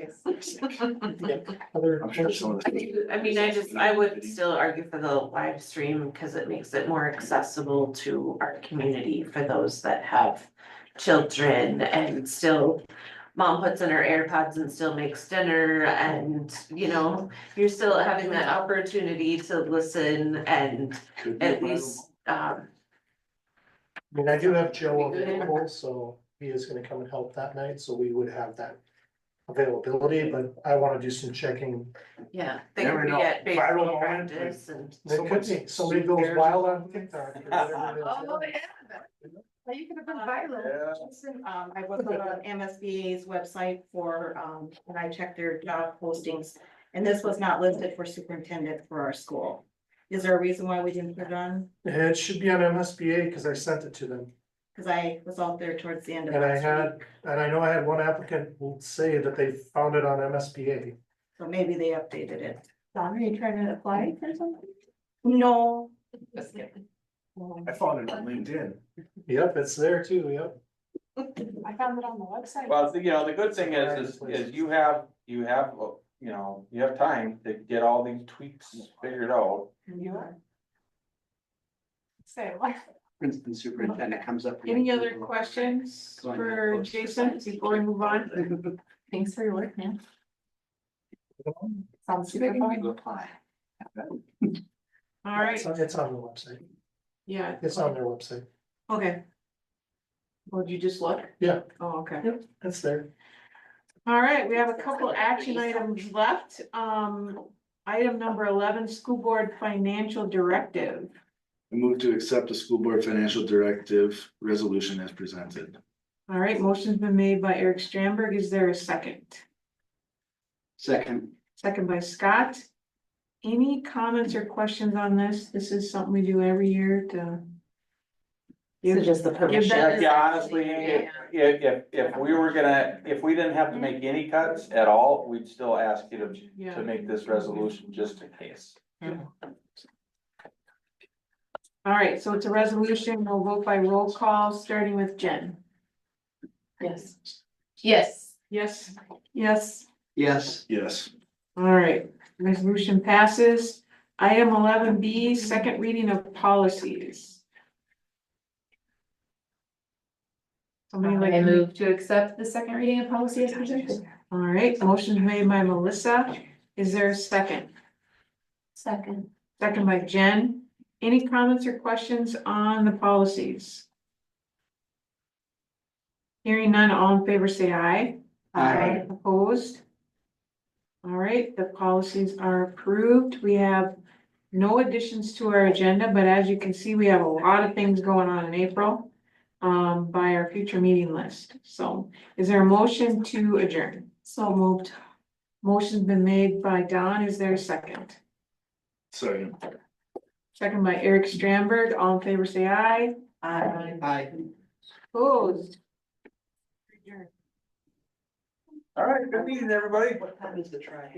Speaker 10: Other
Speaker 4: I'm sure some of the.
Speaker 8: I would still argue for the live stream because it makes it more accessible to our community for those that have children and still. Mom puts in her AirPods and still makes dinner and, you're still having that opportunity to listen and
Speaker 4: Could be
Speaker 8: at
Speaker 4: available.
Speaker 8: least,
Speaker 10: I mean, I do have Joe
Speaker 8: Pretty good.
Speaker 10: available, so he is gonna come and help that night, so we would have that availability, but I wanna do some checking.
Speaker 8: yeah, they
Speaker 4: Never
Speaker 8: could be
Speaker 4: know.
Speaker 8: at
Speaker 4: Viral
Speaker 8: baseball
Speaker 4: moment,
Speaker 8: practice and.
Speaker 10: It could be, somebody goes wild on TikTok. or whatever it is.
Speaker 11: You could have been viral.
Speaker 14: I was on MSBA's website for, when I checked their job postings, and this was not listed for superintendent for our school. Is there a reason why we didn't put it on?
Speaker 10: It should be on MSBA, cause I sent it to them,
Speaker 14: Cause I was out there towards the end of
Speaker 10: and I
Speaker 14: last
Speaker 10: had,
Speaker 14: week,
Speaker 10: and I know I had one applicant who say that they found it on MSBA.
Speaker 14: so maybe they updated it.
Speaker 1: Don, are you trying to apply for something?
Speaker 14: No.
Speaker 4: I found it on LinkedIn.
Speaker 10: Yep, it's there too, yep.
Speaker 13: I found it on the website.
Speaker 2: Well, the good thing is you have time to get all these tweaks figured out.
Speaker 13: You are. Say what?
Speaker 16: Princeton superintendent comes up.
Speaker 1: Any other questions for Jason before we move on?
Speaker 11: Thanks for your work, man.
Speaker 13: Sounds super fun.
Speaker 16: Apply.
Speaker 1: All right,
Speaker 10: It's on the website,
Speaker 1: yeah.
Speaker 10: it's on their website,
Speaker 1: Okay. Would you just look?
Speaker 10: Yeah.
Speaker 1: Oh, okay.
Speaker 10: it's there.
Speaker 1: All right, we have a couple action items left. Item number 11, school board financial directive.
Speaker 4: I move to accept the school board financial directive resolution as presented.
Speaker 1: All right, motion's been made by Eric Stramberg. Is there a second?
Speaker 16: Second.
Speaker 1: Second by Scott. Any comments or questions on this? This is something we do every year to.
Speaker 8: So just the
Speaker 1: Give that-
Speaker 2: Yeah, honestly, if we didn't have to make any cuts at all, we'd still ask you
Speaker 1: Yeah.
Speaker 2: to make this resolution just in case.
Speaker 1: All right, so it's a resolution. We'll vote by roll call, starting with Jen.
Speaker 8: Yes.
Speaker 11: Yes.
Speaker 1: Yes,
Speaker 6: Yes.
Speaker 16: Yes.
Speaker 4: Yes.
Speaker 1: all right, resolution passes. Item 11B, second reading of policies. Somebody like
Speaker 11: I
Speaker 1: to
Speaker 11: move to accept the second reading of policy as presented.
Speaker 1: All right, motion made by Melissa. Is there a second?
Speaker 11: Second.
Speaker 1: Second by Jen. Any comments or questions on the policies? Hearing none, all in favor say aye.
Speaker 16: Aye.
Speaker 1: Opposed? All right, the policies are approved. We have no additions to our agenda, but as you can see, we have a lot of things going on in April by our future meeting list. So is there a motion to adjourn?
Speaker 6: So moved.
Speaker 1: Motion's been made by Don. Is there a second?
Speaker 4: Second.
Speaker 1: Second by Eric Stramberg. All in favor, say aye.
Speaker 16: Aye.
Speaker 1: Opposed?
Speaker 2: All right, good meeting, everybody.
Speaker 16: What time is the try?